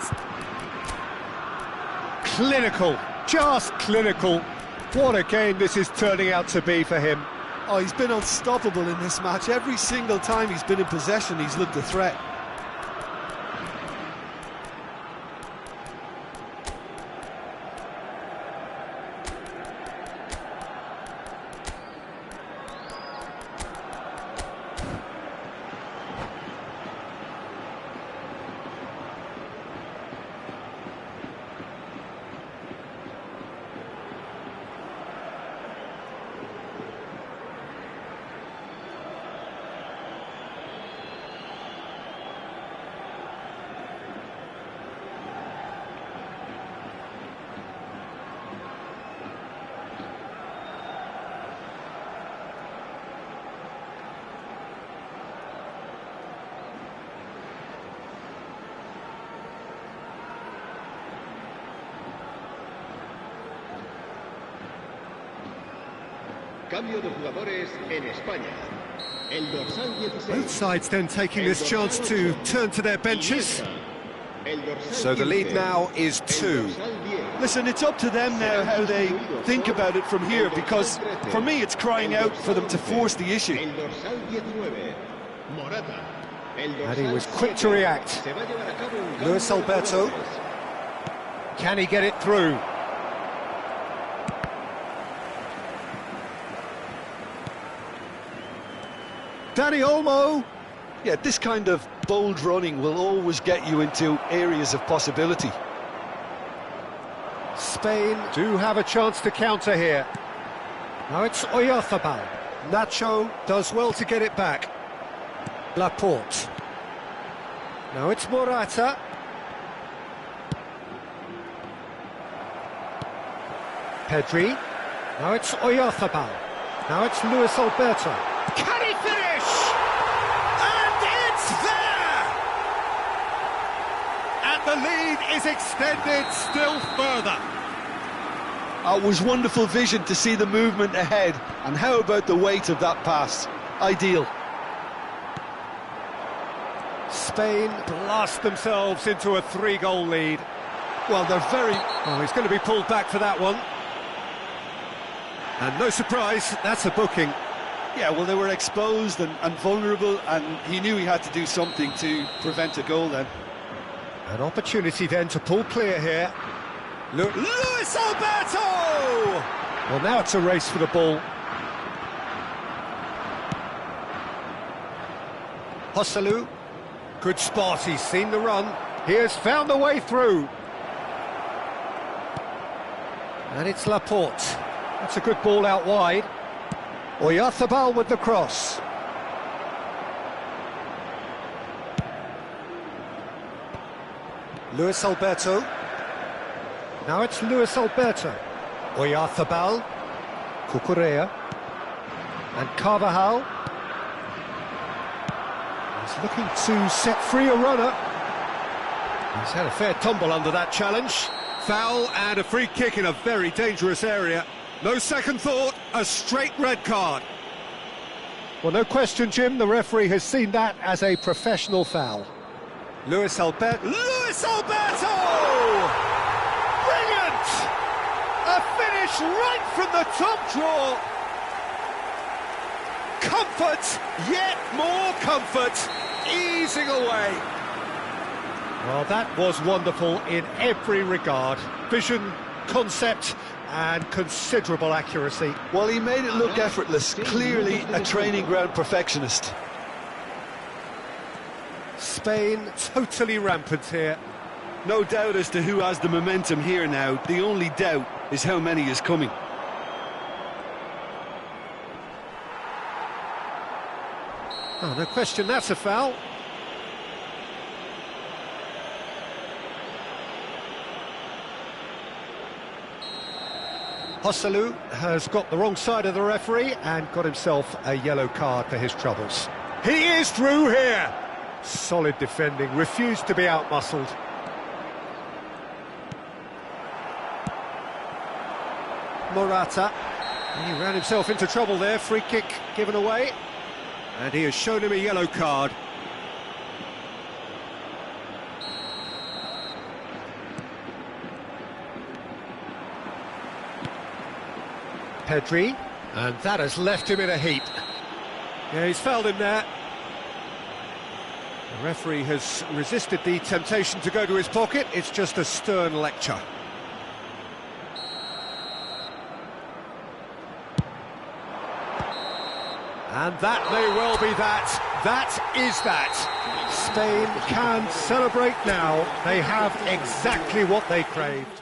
Clinical, just clinical. What a game this is turning out to be for him. Oh, he's been unstoppable in this match. Every single time he's been in possession, he's looked a threat. Cambio de jugadores en España. El dorsal 16. Both sides then taking this chance to turn to their benches. So the lead now is 2. Listen, it's up to them now how they think about it from here, because for me it's crying out for them to force the issue. And he was quick to react. Luis Alberto. Can he get it through? Dani Olmo. Yeah, this kind of bold running will always get you into areas of possibility. Spain do have a chance to counter here. Now it's Oyarzabal. Nacho does well to get it back. Laporte. Now it's Morata. Pedri. Now it's Oyarzabal. Now it's Luis Alberto. Can he finish? And it's there! And the lead is extended still further. It was wonderful vision to see the movement ahead, and how about the weight of that pass? Ideal. Spain blast themselves into a 3-goal lead. Well, they're very... Oh, he's going to be pulled back for that one. And no surprise, that's a booking. Yeah, well, they were exposed and vulnerable, and he knew he had to do something to prevent a goal then. An opportunity then to pull clear here. Luis Alberto! Well, now it's a race for the ball. Joselu, good spot, he's seen the run. He has found the way through. And it's Laporte. That's a good ball out wide. Oyarzabal with the cross. Luis Alberto. Now it's Luis Alberto. Oyarzabal. Cucurella. And Carvajal. He's looking to set free a runner. He's had a fair tumble under that challenge. Foul and a free kick in a very dangerous area. No second thought, a straight red card. Well, no question, Jim, the referee has seen that as a professional foul. Luis Alberto! Brilliant! A finish right from the top draw. Comfort, yet more comfort, easing away. Well, that was wonderful in every regard. Vision, concept, and considerable accuracy. Well, he made it look effortless. Clearly a training ground perfectionist. Spain totally rampant here. No doubt as to who has the momentum here now. The only doubt is how many is coming. Oh, no question, that's a foul. Joselu has got the wrong side of the referee and got himself a yellow card for his troubles. He is through here. Solid defending, refused to be outmuscled. Morata. And he ran himself into trouble there, free kick given away. And he has shown him a yellow card. Pedri, and that has left him in a heap. Yeah, he's fouled him there. The referee has resisted the temptation to go to his pocket. It's just a stern lecture. And that may well be that. That is that. Spain can celebrate now. They have exactly what they craved.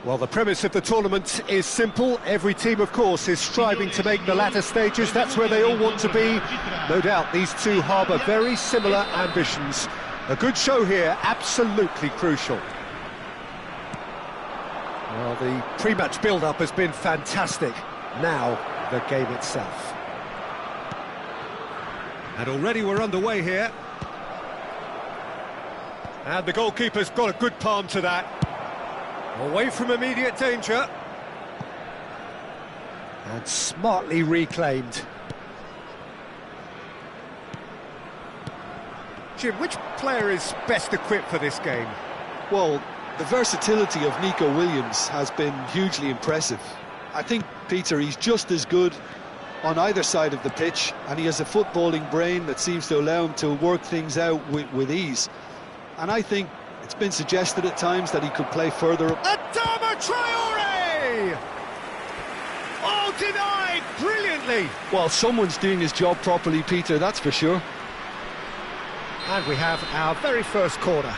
Well, the premise of the tournament is simple. Every team, of course, is striving to make the latter stages. That's where they all want to be. No doubt these two harbour very similar ambitions. A good show here, absolutely crucial. Well, the pre-match build-up has been fantastic. Now, the game itself. And already we're underway here. And the goalkeeper's got a good palm to that. Away from immediate danger. And smartly reclaimed. Jim, which player is best equipped for this game? Well, the versatility of Nico Williams has been hugely impressive. I think, Peter, he's just as good on either side of the pitch, and he has a footballing brain that seems to allow him to work things out with ease. And I think it's been suggested at times that he could play further up. Adama Traore! Oh, denied brilliantly! Well, someone's doing his job properly, Peter, that's for sure. And we have our very first corner.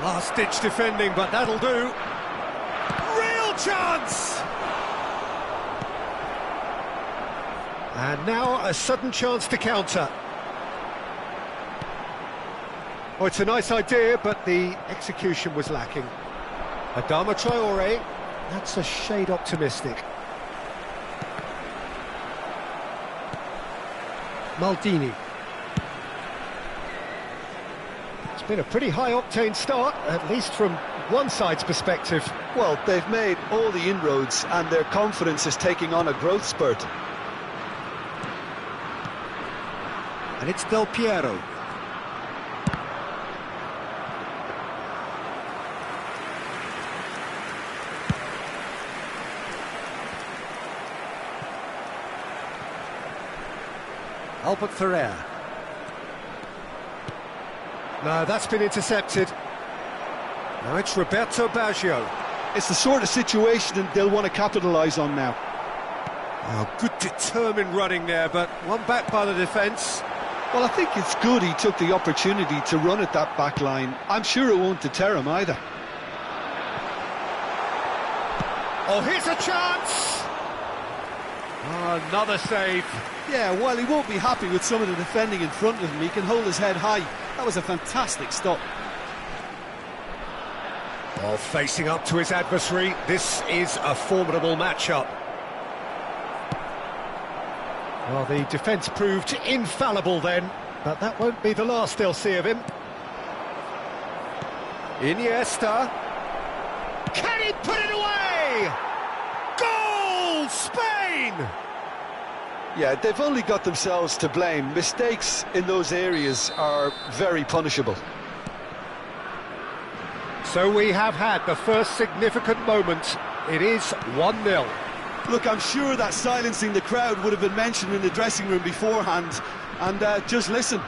Last-ditch defending, but that'll do. Real chance! And now a sudden chance to counter. Oh, it's a nice idea, but the execution was lacking. Adama Traore, that's a shade optimistic. Maldini. It's been a pretty high-octane start, at least from one side's perspective. Well, they've made all the inroads and their confidence is taking on a growth spurt. And it's Del Piero. Albert Ferrer. No, that's been intercepted. Now it's Roberto Baggio. It's the sort of situation that they'll want to capitalise on now. Oh, good determined running there, but one back by the defence. Well, I think it's good he took the opportunity to run at that back line. I'm sure it won't deter him either. Oh, here's a chance! Oh, another save. Yeah, while he won't be happy with some of the defending in front of him, he can hold his head high. That was a fantastic stop. Oh, facing up to his adversary, this is a formidable matchup. Well, the defence proved infallible then, but that won't be the last they'll see of him. Iniesta. Can he put it away? Goal, Spain! Yeah, they've only got themselves to blame. Mistakes in those areas are very punishable. So we have had the first significant moment. It is 1-0. Look, I'm sure that silencing the crowd would have been mentioned in the dressing room beforehand. And just listen.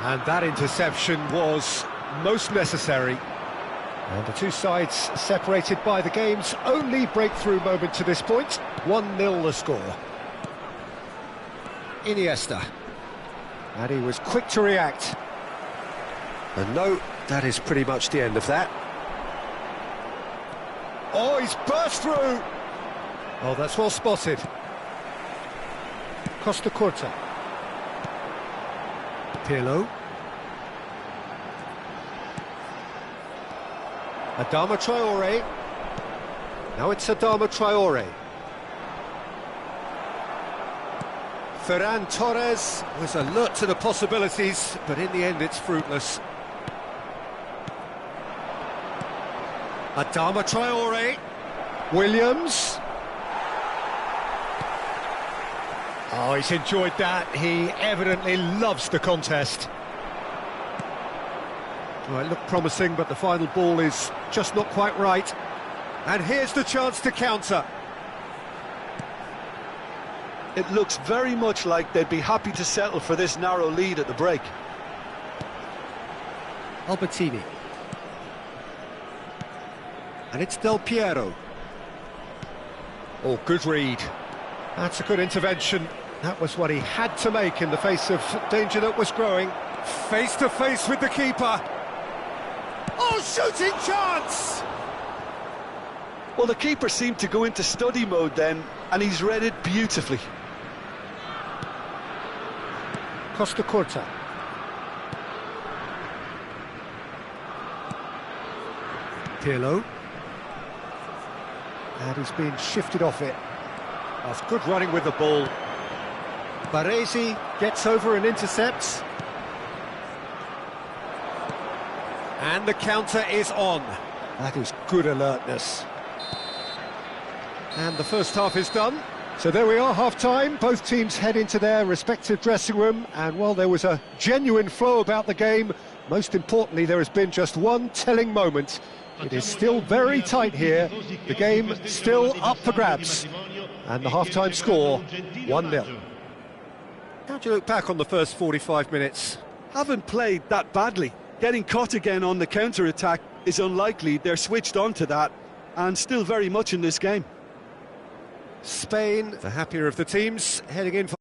And that interception was most necessary. And the two sides separated by the game's only breakthrough moment to this point. 1-0 the score. Iniesta. And he was quick to react. And no, that is pretty much the end of that. Oh, he's burst through! Oh, that's well spotted. Costa Curta. Pirlo. Adama Traore. Now it's Adama Traore. Ferran Torres was alert to the possibilities, but in the end it's fruitless. Adama Traore. Williams. Oh, he's enjoyed that. He evidently loves the contest. Well, it looked promising, but the final ball is just not quite right. And here's the chance to counter. It looks very much like they'd be happy to settle for this narrow lead at the break. Albertini. And it's Del Piero. Oh, good read. That's a good intervention. That was what he had to make in the face of danger that was growing. Face to face with the keeper. Oh, shooting chance! Well, the keeper seemed to go into study mode then, and he's read it beautifully. Costa Curta. Pirlo. And he's been shifted off it. That's good running with the ball. Baresi gets over and intercepts. And the counter is on. That is good alertness. And the first half is done. So there we are, half-time. Both teams head into their respective dressing room. And while there was a genuine flow about the game, most importantly, there has been just one telling moment. It is still very tight here. The game still up for grabs. And the half-time score, 1-0. How do you look back on the first 45 minutes? Haven't played that badly. Getting caught again on the counter-attack is unlikely. They're switched on to that, and still very much in this game. Spain, the happier of the teams, heading in for